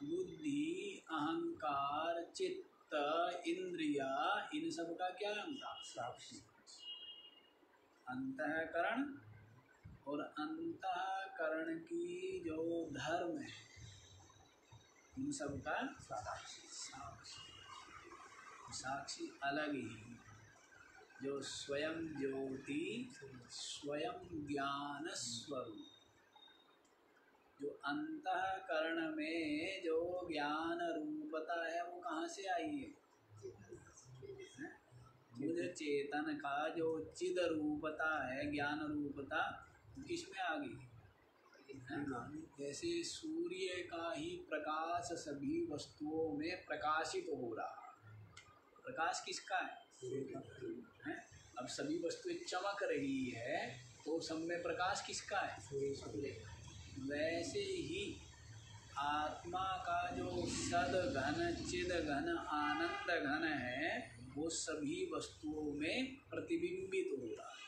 बुद्धि अहंकार चित्त इंद्रिया इन सब का क्या साक्षी अंतःकरण और अंतःकरण की जो धर्म है इन सब का साक्षी अलग ही जो स्वयं ज्योति स्वयं ज्ञान स्वरूप जो अंतःकरण में जो ज्ञान रूपता है वो कहाँ से आई है मुझे चेतन का जो चिद रूपता है ज्ञान रूपता किस में आ गई जैसे सूर्य का ही प्रकाश सभी वस्तुओं में प्रकाशित हो रहा प्रकाश किसका है अब सभी वस्तुएं चमक रही है तो सब में प्रकाश किसका है वैसे ही आत्मा का जो सद घन चिद घन आनंद घन है वो सभी वस्तुओं में प्रतिबिंबित हो रहा है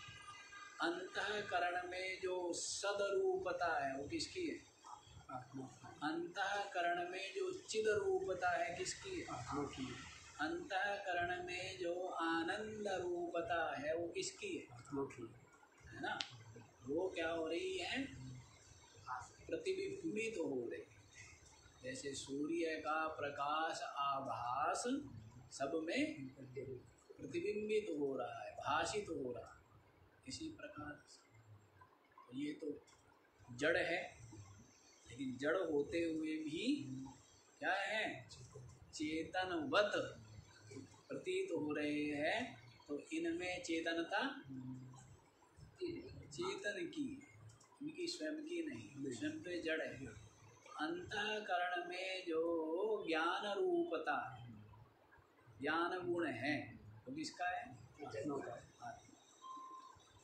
अंतःकरण में जो सदरूपता है वो किसकी है अंतःकरण में जो चिद रूपता है किसकी है अंतःकरण में जो आनंद रूपता है वो किसकी है ना वो क्या हो रही है प्रतिबिंबित हो रही है जैसे सूर्य का प्रकाश आभास सब में प्रतिबिंबित हो रहा है भाषित हो रहा है इसी प्रकार ये तो जड़ है लेकिन जड़ होते हुए भी क्या है चेतनवत प्रतीत हो रहे हैं तो इनमें चेतनता चेतन की इनकी स्वयं की नहीं स्वयं तो जड़ है अंतःकरण में जो ज्ञान रूपता है, ज्ञान गुण है, वो किसका है? आत्मा।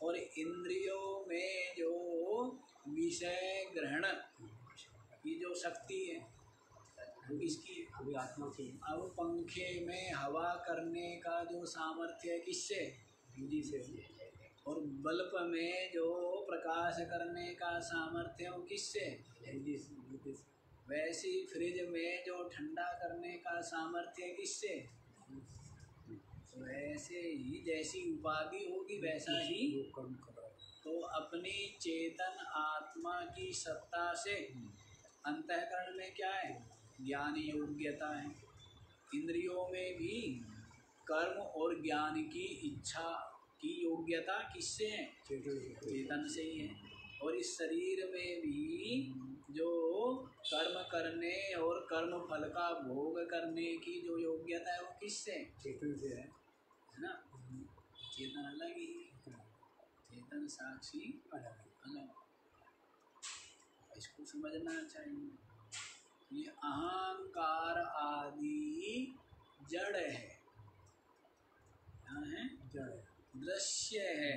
और इंद्रियों में जो विषय ग्रहण की जो शक्ति है वो किसकी है? अभी आत्मा की अब पंखे में हवा करने का जो सामर्थ्य है किससे? बिजली से। और बल्ब में जो प्रकाश करने का सामर्थ्य है वो किससे? बिजली से। वैसे ही फ्रिज में जो ठंडा करने का सामर्थ्य है किससे? वैसे ही जैसी उपाधि होगी वैसा ही कर्म करो। तो अपनी चेतन आत्मा की सत्ता से अंतःकरण में क्या है? ज्ञान योग्यता है। इंद्रियों में भी कर्म और ज्ञान की इच्छा की योग्यता किससे है? चेतन से ही है। और इस शरीर में भी जो कर्म करने और कर्म फल का भोग करने की जो योग्यता है वो किससे? चेतन से है ना? चेतन अलग ही, चेतन साक्षी अलग। इसको समझना चाहिए। ये अहंकार आदि जड़ है, क्या है? जड़, दृश्य है।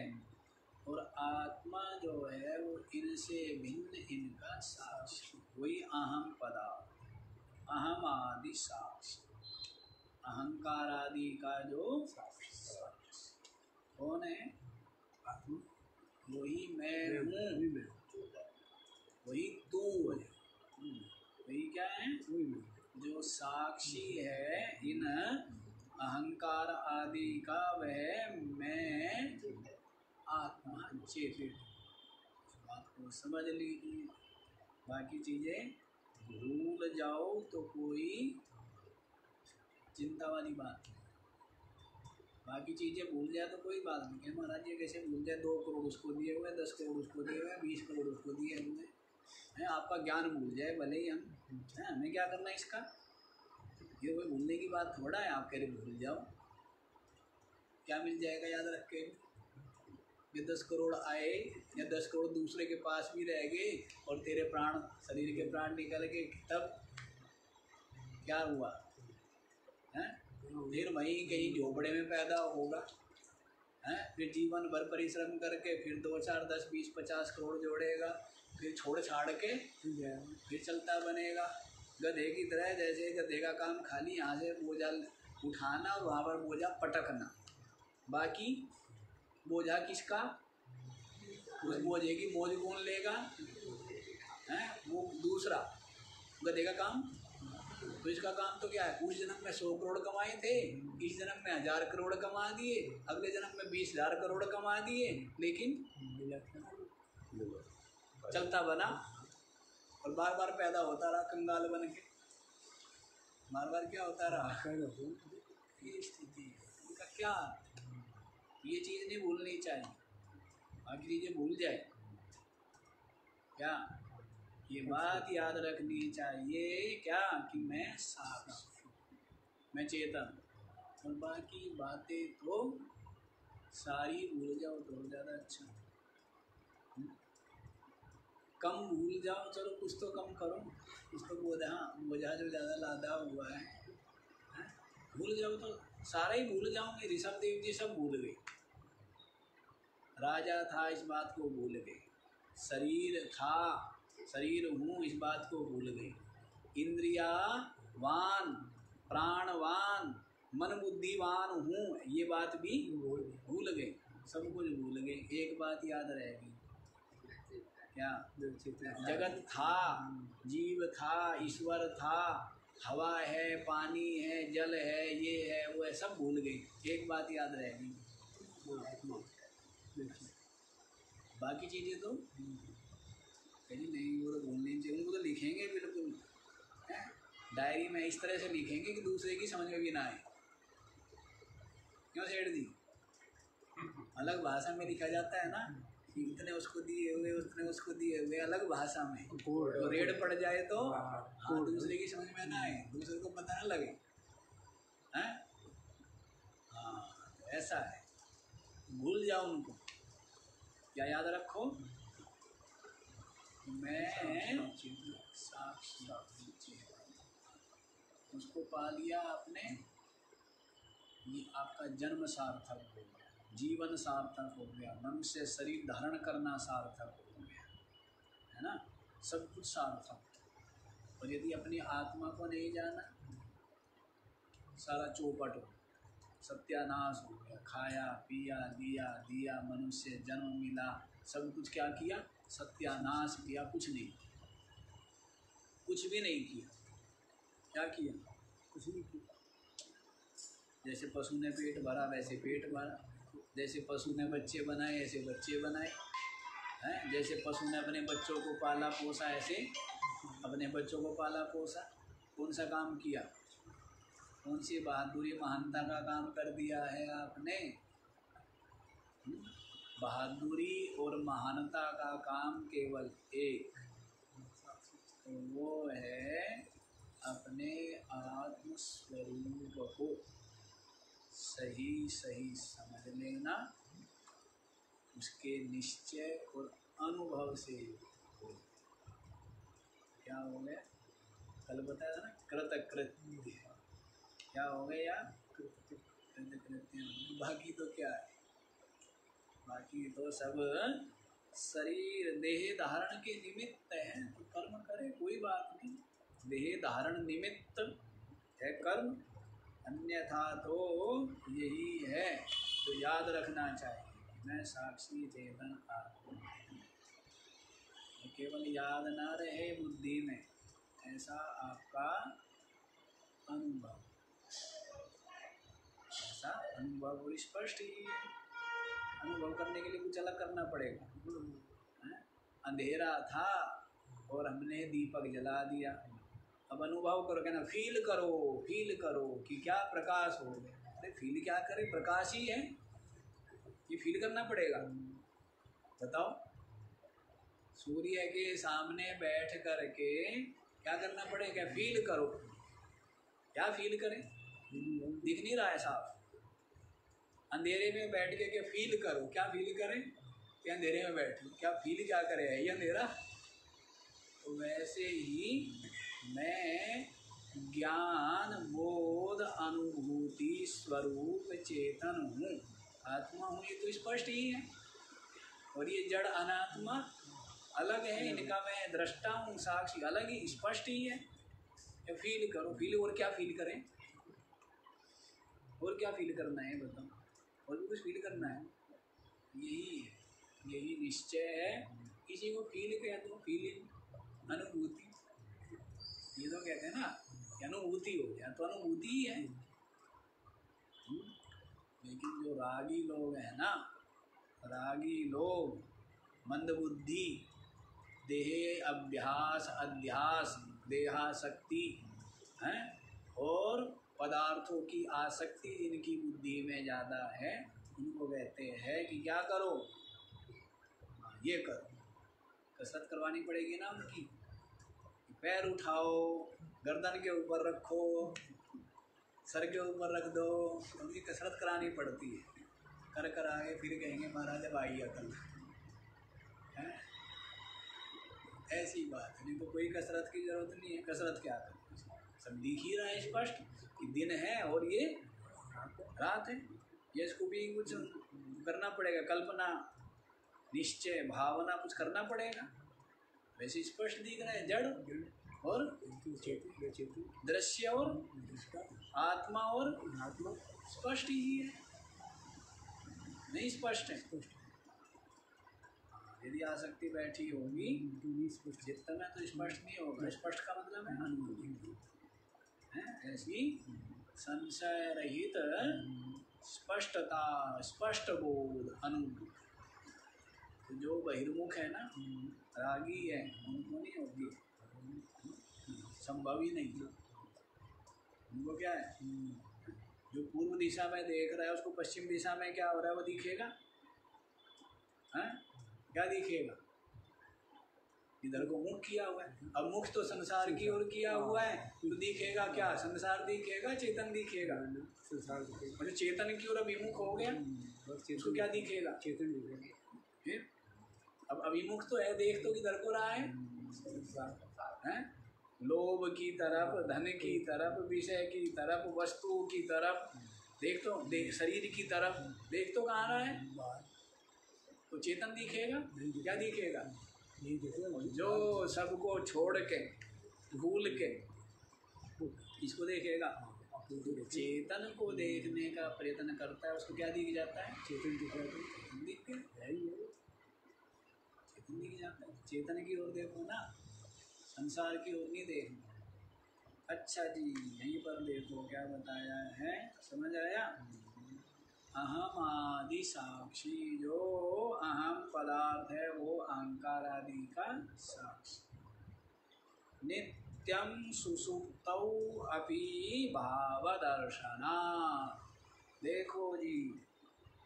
और आत्मा जो है वो इनसे भिन्न, इनका साक्षी, वही अहम पदार्थ, अहम आदि साक्षी। अहंकार आदि का जो साक्षी कौन है? आत्मा। वही मैं हूँ, वही तू है। वही क्या है? जो साक्षी है इन अहंकार आदि का, वह मैं आत्मा चेतन। बात को समझ लीजिए। बाकी चीजें भूल जाओ तो कोई चिंता वाली बात नहीं। बाकी चीजें भूल जाए तो कोई बात नहीं। महाराज ये कैसे भूल जाए? 2 करोड़ उसको दिए हुए, 10 करोड़ उसको दिए हुए, 20 करोड़ उसको दिए हुए हैं। आपका ज्ञान भूल जाए भले ही हम हैं, हमें क्या करना है इसका? ये कोई भूलने की बात थोड़ा है। आप कह रहे भूल जाओ, क्या मिल जाएगा? याद रख के ये 10 करोड़ आए या 10 करोड़ दूसरे के पास भी रह गए और तेरे प्राण, शरीर के प्राण निकल गए, तब क्या हुआ? हैं? फिर वहीं कहीं झोपड़े में पैदा होगा, हैं? फिर जीवन भर परिश्रम करके फिर 2, 4, 10, 20, 50 करोड़ जोड़ेगा, फिर छोड़ छाड़ के फिर चलता बनेगा गधे की तरह। जैसे गधे का काम खाली यहाँ से बोझा उठाना और वहाँ पर बोझा पटकना, बाकी बोझा किसका? उस बोझे की बोझ कौन लेगा? हैं? वो दूसरा गधे का काम। तो इसका काम तो क्या है? उस जन्म में 100 करोड़ कमाए थे, इस जन्म में 1000 करोड़ कमा दिए, अगले जन्म में 20,000 करोड़ कमा दिए, लेकिन चलता बना और बार बार पैदा होता रहा कंगाल बन के। बार बार क्या होता रहा? ये स्थिति है उनका। क्या ये चीज़ नहीं भूलनी चाहिए। बाकी चीज़ें भूल जाए क्या? ये बात याद रखनी चाहिए क्या? कि मैं साक्षी, मैं चेतन। और बाकी बातें तो सारी भूल जाओ तो ज़्यादा अच्छा। कम भूल जाओ, चलो कुछ तो कम करो, कुछ तो बोझा जो ज़्यादा लादा हुआ है, भूल जाओ तो सारा ही भूल जाओगे। ऋषभ देव जी सब भूल गए। राजा था इस बात को भूल गए, शरीर था, शरीर हूँ इस बात को भूल गए, इंद्रियावान, प्राणवान, मन बुद्धिवान हूँ ये बात भी भूल गए। सब कुछ भूल गए। एक बात याद रहेगी क्या? जगत था, जीव था, ईश्वर था, हवा है, पानी है, जल है, ये है, वो है, सब भूल गए। एक बात याद रहेगी, बाकी चीज़ें तो कहीं नहीं, वो तो भूलनी चाहिए। उनको तो लिखेंगे बिल्कुल, डायरी में इस तरह से लिखेंगे कि दूसरे की समझ में भी ना आए। क्यों सेठ जी? अलग भाषा में लिखा जाता है ना, इतने उसको दिए हुए, उसने उसको दिए हुए, अलग भाषा में। तो रेड पड़ जाए तो हाँ, दूसरे की समझ में ना आए, दूसरे को पता ना लगे। हैं? हाँ, ऐसा है। भूल जाओ उनको। क्या याद रखो? मैं साक्षी। उसको पा लिया आपने, ये आपका जन्म सार्थक हो गया, जीवन सार्थक हो गया, मनुष्य शरीर धारण करना सार्थक हो गया, है ना, सब कुछ सार्थक। और यदि अपनी आत्मा को नहीं जाना, सारा चौपट हो, सत्यानाश हो गया, खाया पिया लिया दिया, मनुष्य जन्म मिला, सब कुछ क्या किया, सत्यानाश किया, कुछ नहीं, कुछ भी नहीं किया। क्या किया, कुछ नहीं किया। जैसे पशु ने पेट भरा वैसे पेट भरा, जैसे पशु ने बच्चे बनाए ऐसे बच्चे बनाए, हैं, जैसे पशु ने अपने बच्चों को पाला पोसा ऐसे अपने बच्चों को पाला पोसा। कौन सा काम किया, कौन सी बहादुरी महानता का काम कर दिया है आपने? बहादुरी और महानता का काम केवल एक, वो है अपने आत्म स्वरूप को सही सही समझ लेना, उसके निश्चय और अनुभव से हो। क्या हो गया, कल बताया था ना, कृतकृत्य। क्या हो गया, कृतकृत्य। बाकी तो क्या है, बाकी तो सब शरीर देह धारण के निमित्त है, तो कर्म करे कोई बात नहीं, देह धारण निमित्त है कर्म, अन्यथा तो यही है। तो याद रखना चाहिए, मैं साक्षी चेतन आत्मा, केवल याद ना रहे बुद्धि में, ऐसा आपका अनुभव, ऐसा अनुभव और स्पष्ट ही है। अनुभव करने के लिए कुछ अलग करना पड़ेगा, है? अंधेरा था और हमने दीपक जला दिया, अब अनुभव करो, कहना फील करो कि क्या प्रकाश हो गया। अरे फील क्या करे, प्रकाश ही है, ये फील करना पड़ेगा। बताओ, सूर्य के सामने बैठ करके क्या करना पड़ेगा, फील करो। क्या फील करें, दिख नहीं रहा है साफ। अंधेरे में बैठ के फील करो, क्या फील करें, कि अंधेरे में बैठो, क्या फील क्या करे, है ये अंधेरा। तो वैसे ही मैं ज्ञान बोध अनुभूति स्वरूप चेतन हूँ, आत्मा हूँ, ये तो स्पष्ट ही है। और ये जड़ अनात्मा अलग है, इनका मैं दृष्टा हूँ, साक्षी अलग ही, स्पष्ट ही है। तो फील करो, फील, और क्या फील करें, और क्या फील करना है बताओ, और भी कुछ फील करना है, यही है, यही निश्चय है। किसी को फील कह दो, फीलिंग, अनुभूति, ये तो कहते हैं ना कि अनुभूति हो गया, तो अनुभूति ही है। लेकिन जो रागी लोग हैं ना, रागी लोग मंदबुद्धि, देह अभ्यास अध्यास देहासक्ति हैं, और पदार्थों की आसक्ति जिनकी बुद्धि में ज़्यादा है, उनको कहते हैं कि क्या करो, ये करो, कसरत करवानी पड़ेगी ना उनकी। पैर उठाओ, गर्दन के ऊपर रखो, सर के ऊपर रख दो, उनकी कसरत करानी पड़ती है। कर कर आगे फिर कहेंगे महाराज अब आई अकल है, ऐसी बात है। नहीं तो कोई कसरत की जरूरत नहीं है। कसरत क्या करनी, सब दिख ही रहा है स्पष्ट कि दिन है और ये रात है। ये इसको भी कुछ करना पड़ेगा, कल्पना निश्चय भावना कुछ करना पड़ेगा। वैसे स्पष्ट दिख रहा है, जड़ और दृश्य और आत्मा और आत्मा स्पष्ट ही है, नहीं स्पष्ट है। यदि आसक्ति बैठी होगी चित्त में तो स्पष्ट नहीं होगा। स्पष्ट का मतलब है अनुभूति है, ऐसी संशय रहित स्पष्टता, स्पष्ट बोध, अनुभूति। तो जो बहिर्मुख है ना, रागी है, उनको नहीं होगी, संभव ही नहीं। उनको क्या है, जो पूर्व दिशा में देख रहा है उसको पश्चिम दिशा में क्या हो रहा है वो दिखेगा, हैं? क्या दिखेगा, इधर को मुख किया हुआ है। अब मुख तो संसार की ओर किया हुआ है, तो दिखेगा क्या, संसार दिखेगा, चेतन दिखेगा। संसार मतलब चेतन की ओर अभिमुख हो गया, उसको क्या दिखेगा, चेतन दिखेगा। अब अभिमुख तो है, देख तो किधर को रहा है, हैं? लोभ की तरफ, धन की तरफ, विषय की तरफ, वस्तुओं की तरफ, देख शरीर की तरफ देख तो कहाँ रहा है? तो चेतन दिखेगा? क्या दिखेगा? नहीं देखेगा जो सबको छोड़ के भूल के इसको देखेगा। तो चेतन को देखने का प्रयत्न करता है, उसको क्या दिख जाता है? चेतन दिख रहा है, दिख गया, है ही है। चेतन दिख जाता है। चेतन की ओर देखो ना, संसार की ओर नहीं देखना। अच्छा जी, यहीं पर देखो क्या बताया है, समझ आया? अहम आदि साक्षी, जो अहम पदार्थ है वो अहंकार आदि का साक्षी। नित्यं सुसुप्तौ अपि भावदर्शना। देखो जी,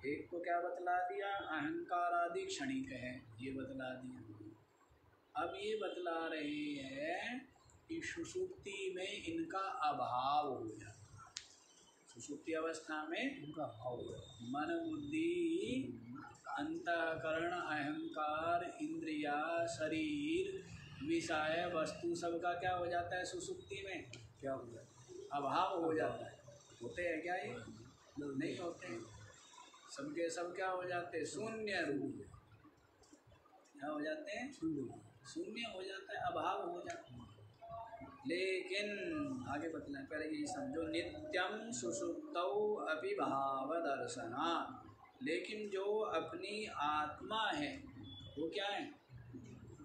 एक तो क्या बतला दिया, अहंकार आदि क्षणिक है, ये बतला दिया। अब ये बतला रहे हैं कि सुषुप्ति में इनका अभाव हो जाता है। सुषुप्ति अवस्था में उनका भाव है। मन, बुद्धि, अंतःकरण, अहंकार, इंद्रिया, शरीर, विषय, वस्तु सबका क्या हो जाता है? सुषुप्ति में क्या हो जाता है? अभाव हो जाता है। होते हैं क्या ये? नहीं होते। सबके सब क्या हो जाते हैं? शून्य रूप। क्या हो जाते हैं? शून्य हो जाता है, अभाव हो जाता है। लेकिन आगे बतलाएं, पहले यही समझो, नित्यम सुषुप्तौ अपि भाव दर्शना। लेकिन जो अपनी आत्मा है वो क्या है?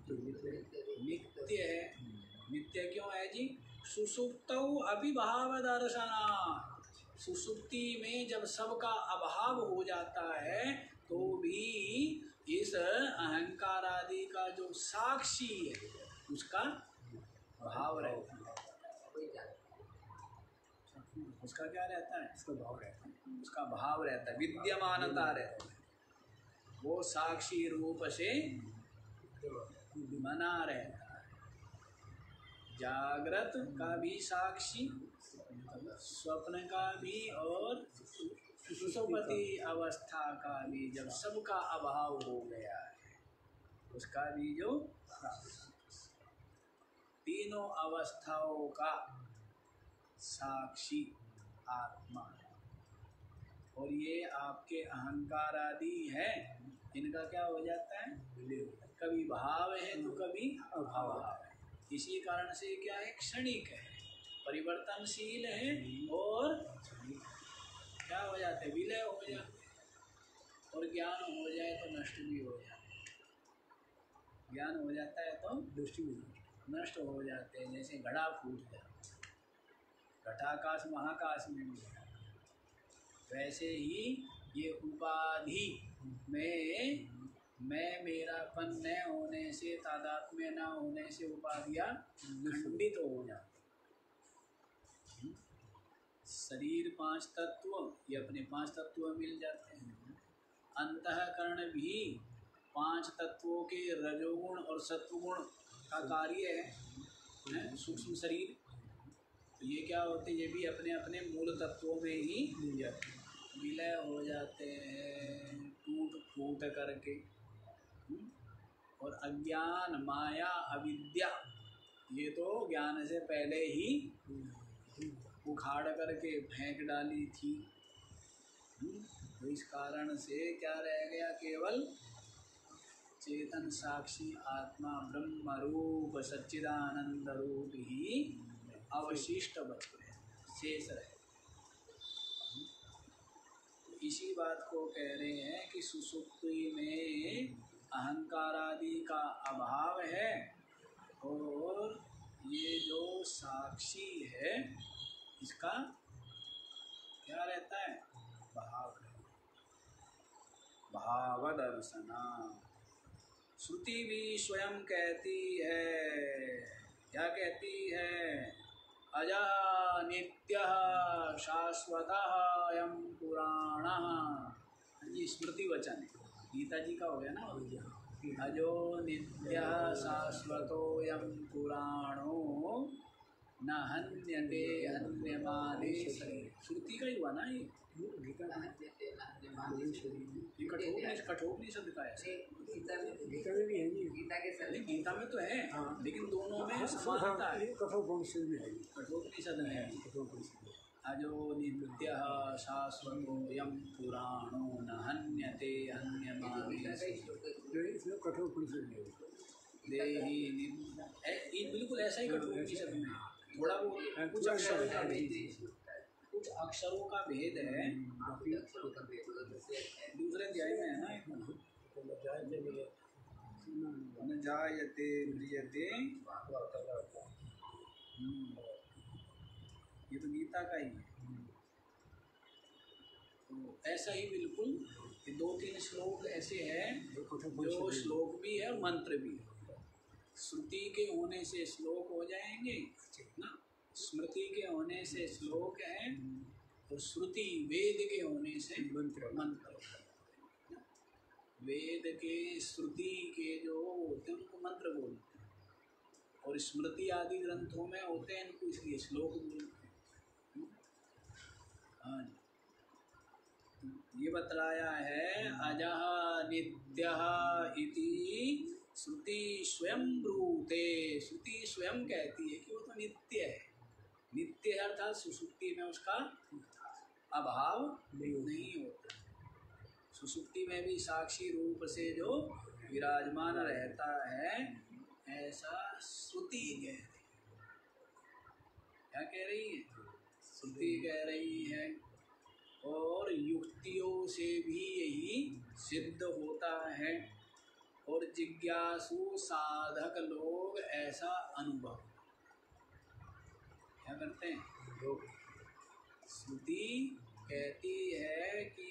नित्य है। नित्य क्यों है जी? सुषुप्तौ अपि भाव दर्शना। सुषुप्ति में जब सबका अभाव हो जाता है तो भी इस अहंकार आदि का जो साक्षी है उसका भाव रहता है। उसका क्या रहता है? उसका भाव रहता है। उसका भाव रहता है, विद्यमानता रहता है। वो साक्षी रूप से बना रहता है। जागृत का भी साक्षी, स्वप्न का भी, और सुषुप्ति अवस्था का भी। जब सबका अभाव हो गया है उसका भी जो तीनों अवस्थाओं का साक्षी आत्मा है। और ये आपके अहंकार आदि है, इनका क्या हो जाता है? कभी भाव है तो कभी अभाव है। इसी कारण से क्या है? क्षणिक है, परिवर्तनशील है, और क्या हो जाते हैं? विलय हो जाते हैं। और ज्ञान हो जाए तो नष्ट भी हो जाता है। ज्ञान हो जाता है तो नष्ट हो जाते हैं। जैसे घड़ा फूट जाता है, घटाकाश महाकाश में भी है। वैसे ही ये उपाधि में मैं मेरापन न होने से, तादात्म्य न होने से उपाधियां खंडित हो जाती। शरीर पांच तत्व, ये अपने पांच तत्व मिल जाते हैं। अंतःकरण भी पांच तत्वों के रजोगुण और सत्वगुण का कार्य है। सूक्ष्म शरीर, तो ये क्या होते हैं? ये भी अपने अपने मूल तत्वों में ही मिल जाते हैं, विलय हो जाते हैं, टूट फूट करके। और अज्ञान, माया, अविद्या, ये तो ज्ञान से पहले ही उखाड़ करके फेंक डाली थी। तो इस कारण से क्या रह गया? केवल चेतन साक्षी आत्मा ब्रह्म रूप सच्चिदानंद रूप ही अवशिष्ट बच गए, शेष रहे। इसी बात को कह रहे हैं कि सुसुप्ति में अहंकार आदि का अभाव है, और ये जो साक्षी है इसका क्या रहता है? भाव है, भाव दर्शना। श्रुति भी स्वयं कहती है, क्या कहती है? अजः नित्यः शाश्वतः अयं पुराणः। ये स्मृति वचन है, गीता जी का हो गया ना। अजो नित्यः शाश्वतोऽयं पुराणो न हन्यते हन्यमाने शरीर। श्रुति का ही हुआ ना ये? गीता में ये कठोपनिषद का है। गीता में भी है जी। नहीं, गीता में तो है, हाँ। लेकिन दोनों में समानता है। कठोपनिषद में है। कठोपनिषद में है। कठोपनिषद अजो नित्यः शाश्वतोऽयं पुराणो न हन्यते हन्यमाने शरीर। इसमें कठोपनिषद में देही ये बिल्कुल ऐसा ही कठोपनिषद में है। थोड़ा वो कुछ अक्षरों का भेद है, कुछ अक्षरों का भेद है। दूसरे अध्याय में है ना, न जायते म्रियते, ये तो गीता का ही है। तो ऐसा ही बिल्कुल ये 2-3 श्लोक ऐसे हैं जो श्लोक भी है और मंत्र भी है। श्रुति के होने से श्लोक हो जाएंगे ना, स्मृति के होने से श्लोक है, और श्रुति वेद के होने से मंत्र। वेद के श्रुति के जो होते हैं उनको मंत्र बोलते हैं, और स्मृति आदि ग्रंथों में होते हैं इनको इसलिए श्लोक बोलते हैं। हाँ, ये बतलाया है अजः नित्यः इति श्रुति स्वयं ब्रूते। श्रुति स्वयं कहती है कि वो तो नित्य है। नित्य है अर्थात सुषुप्ति में उसका अभाव नहीं होता। सुषुप्ति में भी साक्षी रूप से जो विराजमान रहता है, ऐसा श्रुति कह रही है। क्या कह रही है? श्रुति कह रही है। और युक्तियों से भी यही सिद्ध होता है, और जिज्ञासु साधक लोग ऐसा अनुभव क्या करते हैं? श्रुति कहती है कि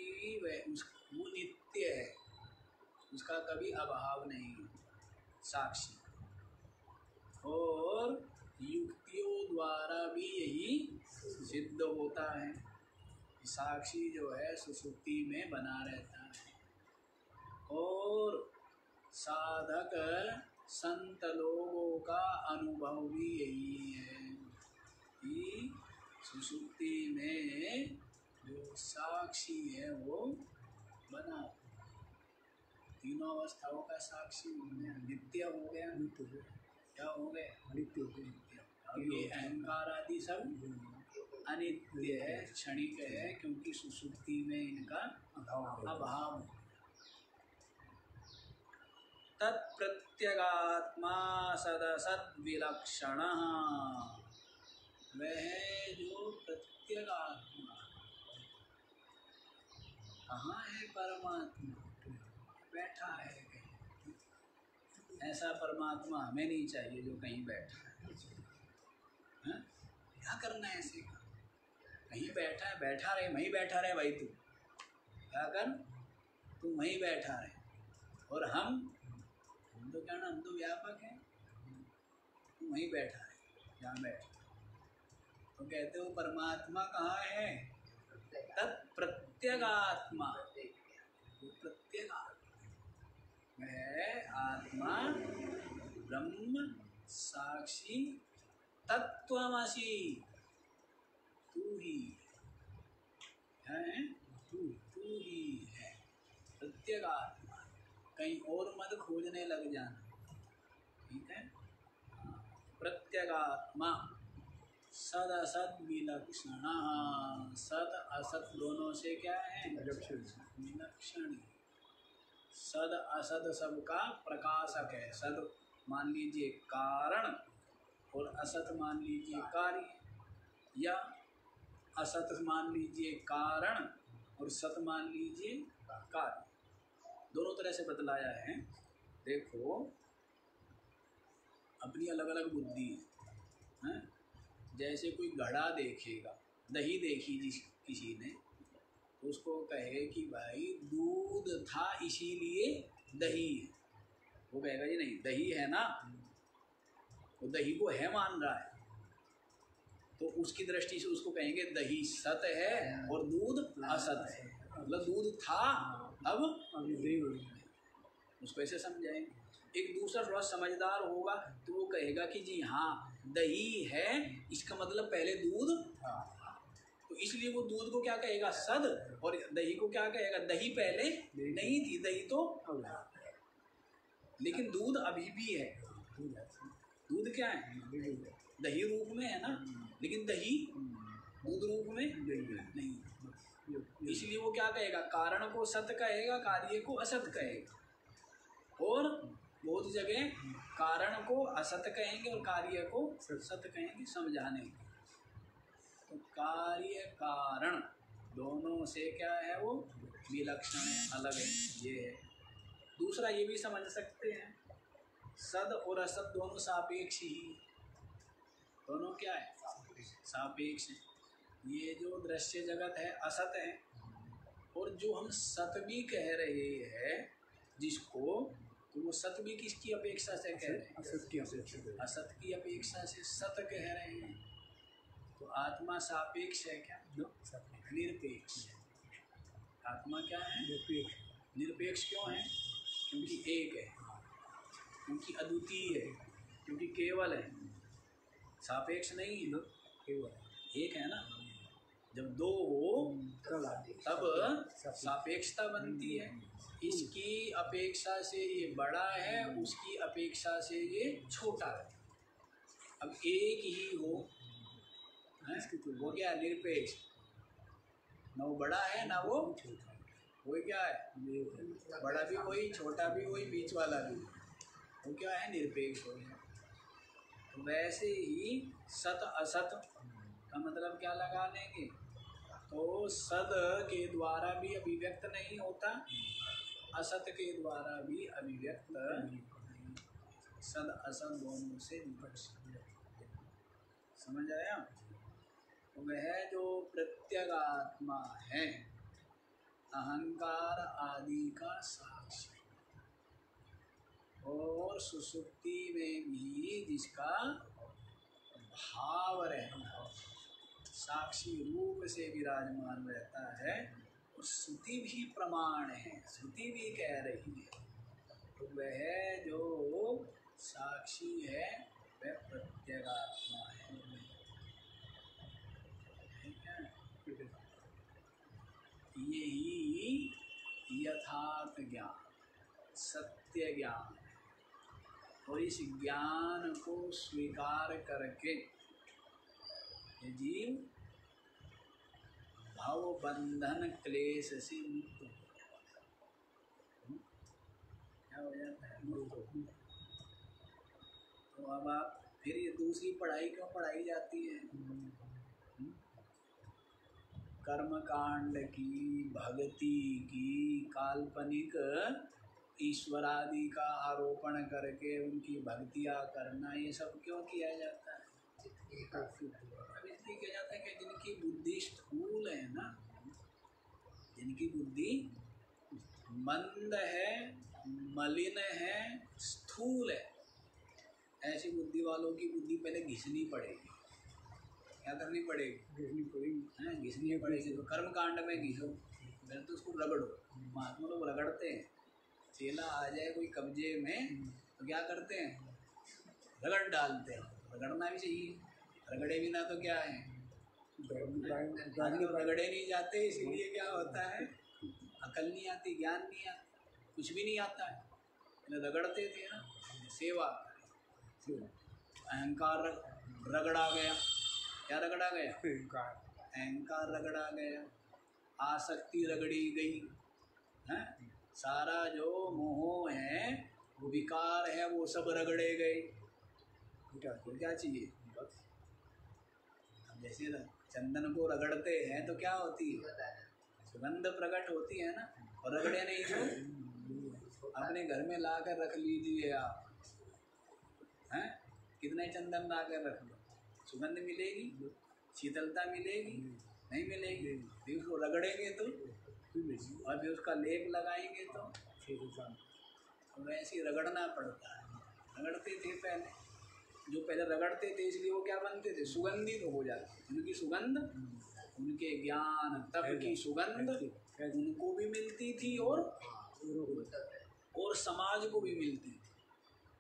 वो नित्य है, उसका कभी अभाव नहीं है, साक्षी। और युक्तियों द्वारा भी यही सिद्ध होता है, साक्षी जो है सुषुप्ति में बना रहता है। और साधक संत लोगों का अनुभव भी यही है कि सुषुप्ति में जो साक्षी है वो बना, तीनों अवस्थाओं का साक्षी हो गया, नित्य हो गया। क्या हो गया? नित्य हो गया। अब ये अहंकार आदि सब अनित्य है, क्षणिक है, क्योंकि सुषुप्ति में इनका अभाव है। तत्प्रत्यगात्मा सदसद विलक्षण, वह जो प्रत्यगात्मा। कहाँ है परमात्मा? बैठा है कहीं। ऐसा परमात्मा हमें नहीं चाहिए जो कहीं बैठा है। क्या करना है ऐसे का? कहीं बैठा है, बैठा रहे, वहीं बैठा रहे भाई। तू क्या कर, तू वहीं बैठा रहे। और हम तो क्या ना, हम तो व्यापक हैं, तू वहीं बैठा है जहाँ बैठा। तो कहते हो परमात्मा कहाँ है? तत्प्रत्यगात्मा। प्रत्यगात्मा वह आत्मा ब्रह्म साक्षी तत्त्वमसि, तू ही है, तू ही है प्रत्यगात्मा। कहीं और मत खोजने लग जाना, ठीक है? प्रत्यगात्मा सद असद विलक्षण। सद असत दोनों से क्या है? विलक्षण। सद असद सबका प्रकाशक है। सद मान लीजिए कारण, और असत मान लीजिए कार्य, या असत मान लीजिए कारण और सत मान लीजिए कार्य। दोनों तरह से बतलाया है। देखो, अपनी अलग अलग बुद्धि है। जैसे कोई घड़ा देखेगा, दही देखी जिस किसी ने, तो उसको कहे कि भाई दूध था इसीलिए दही है, वो कहेगा जी नहीं दही है ना, वो दही को है मान रहा है। तो उसकी दृष्टि से उसको कहेंगे दही सत है और दूध असत है। मतलब दूध था, अब दही हो गया। उसको ऐसे समझाएंगे। एक दूसरा थोड़ा समझदार होगा तो वो कहेगा कि जी हाँ दही है, इसका मतलब पहले दूध, तो इसलिए वो दूध को क्या कहेगा सद, और दही को क्या कहेगा दही पहले नहीं थी, दही तो, लेकिन दूध अभी भी है। दूध क्या है, दही रूप में है ना, लेकिन दही दूध रूप में नहीं। इसलिए वो क्या कहेगा, कारण को सत कहेगा, कार्य को असत कहेगा। और बहुत जगह कारण को असत कहेंगे और कार्य को सत कहेंगे समझाने के। तो कार्य कारण दोनों से क्या है, वो विलक्षण है, अलग है, ये है। दूसरा ये भी समझ सकते हैं, सद और असत दोनों सापेक्ष ही, दोनों क्या है, सापेक्ष है। ये जो दृश्य जगत है असत है, और जो हम सत भी कह रहे हैं जिसको, तो वो सत भी किसकी अपेक्षा से कह रहे हैं, असत की अपेक्षा से सत कह रहे हैं। तो आत्मा सापेक्ष है क्या, निरपेक्ष। आत्मा क्या है, निरपेक्ष क्यों है, क्योंकि एक है, क्योंकि अद्वितीय है, क्योंकि केवल है। सापेक्ष नहीं है, केवल एक है ना। जब दो हो तब सापेक्षता बनती है। इसकी अपेक्षा से ये बड़ा है, उसकी अपेक्षा से ये छोटा है। अब एक ही हो, वो क्या है, निरपेक्ष। ना वो बड़ा है ना वो क्या है, बड़ा भी वही, छोटा भी वही, बीच वाला भी, वो क्या है, निरपेक्ष हो गया। तो वैसे ही सत असत का मतलब क्या लगा लेंगे, तो सद के द्वारा भी अभिव्यक्त नहीं होता, असत के द्वारा भी अभिव्यक्त, सद असत दोनों से निपट। समझ आया। तो वह जो प्रत्यगात्मा है, अहंकार आदि का साक्षी, और सुसुप्ति में भी जिसका भाव रहता है, साक्षी रूप से विराजमान रहता है, और श्रुति भी प्रमाण है, श्रुति भी कह रही है। तो वह जो साक्षी है वह प्रत्यगात्मा है। यही यथार्थ ज्ञान, सत्य ज्ञान, और इस ज्ञान को स्वीकार करके जीव भव बंधन क्लेश से मुक्त हो क्या हो जाता है। तो अब आप फिर ये दूसरी पढ़ाई क्यों पढ़ाई जाती है, कर्म कांड की, भक्ति की, काल्पनिक ईश्वरादि का आरोपण करके उनकी भक्तियाँ करना, ये सब क्यों किया जाता है। अब इसलिए किया जाता है कि जिनकी बुद्धि स्थूल है ना, जिनकी बुद्धि मंद है, मलिन है, स्थूल है, ऐसी बुद्धि वालों की बुद्धि पहले घिसनी पड़ेगी। क्या करनी पड़ेगी, घिसनी पड़ेगी। तो कर्म कांड में घिसो, पहले तो उसको रगड़ो। महात्मा लोग रगड़ते हैं, चेला आ जाए कोई कब्जे में तो क्या करते हैं, रगड़ डालते हैं। रगड़ना भी चाहिए, रगड़े भी ना तो क्या है, रगड़े नहीं जाते, इसीलिए क्या होता है, अकल नहीं आती, ज्ञान नहीं आता, कुछ भी नहीं आता है। रगड़ते थे ना, सेवा, अहंकार रगड़ा गया। क्या रगड़ा गया, अहंकार रगड़ा गया, आसक्ति रगड़ी गई है, सारा जो मोह है, वो विकार है, वो सब रगड़े गए। क्या चाहिए, जैसे चंदन को रगड़ते हैं तो क्या होती है, सुगंध प्रकट होती है ना। और रगड़े नहीं तो अपने घर में ला कर रख लीजिए आप, हैं, कितने चंदन ला कर रख लो, सुगंध मिलेगी, शीतलता मिलेगी, नहीं मिलेगी। फिर उसको रगड़ेंगे तो, और फिर उसका लेप लगाएंगे तो वैसे रगड़ना पड़ता है। रगड़ते थे पहले, जो पहले रगड़ते थे इसलिए वो क्या बनते थे, सुगंधित हो जाते। उनकी सुगंध, उनके ज्ञान तप की सुगंध उनको भी मिलती थी और समाज को भी मिलती थी।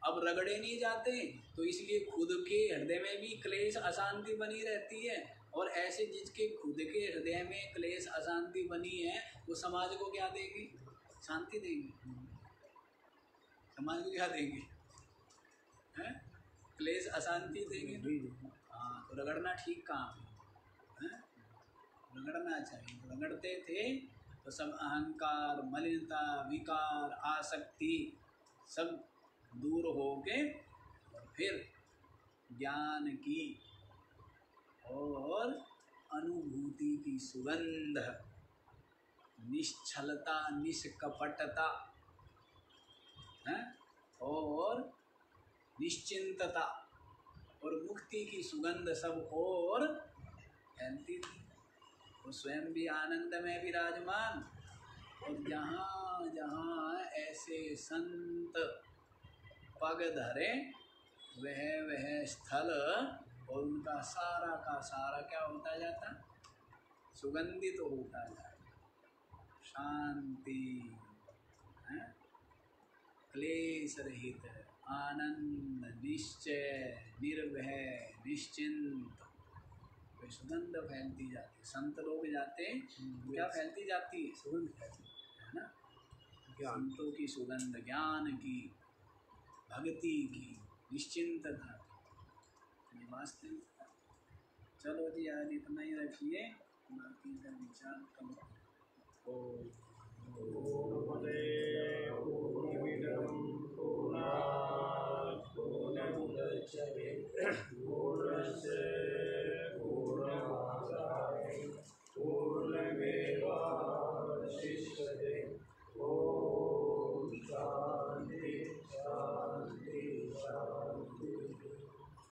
अब रगड़े नहीं जाते, तो इसलिए खुद के हृदय में भी क्लेश अशांति बनी रहती है। और ऐसे जिसके खुद के हृदय में क्लेश अशांति बनी है, वो समाज को क्या देगी? शांति देगी। समाज को क्या देगी? हैं? क्लेश अशांति देगी ना। हाँ, तो रगड़ना ठीक काम है। रगड़ना चाहिए। तो रगड़ते थे तो सब अहंकार, मलिनता, विकार, आसक्ति सब दूर हो के और फिर ज्ञान की और अनुभूति की सुगंध, निश्चलता, निष्कपटता है और निश्चिंतता और मुक्ति की सुगंध सब और फैलती थी। वो स्वयं भी आनंद में विराजमान, और जहाँ जहाँ ऐसे संत पग धरे वह स्थल और उनका सारा का सारा क्या होता जाता? सुगंधित तो होता जाता। शांति है, क्लेश रहित, आनंद, निश्चय, निर्भय, निश्चिंत, वे सुगंध फैलती जाती। संत लोग जाते क्या फैलती जाती है? सुगंध फैलती है ना। संतों की सुगंध, ज्ञान की, भक्ति की, निश्चिंतता की, वास्तविकता। चलो जी, आज इतना ही रखिए, बाकी का विचार कल।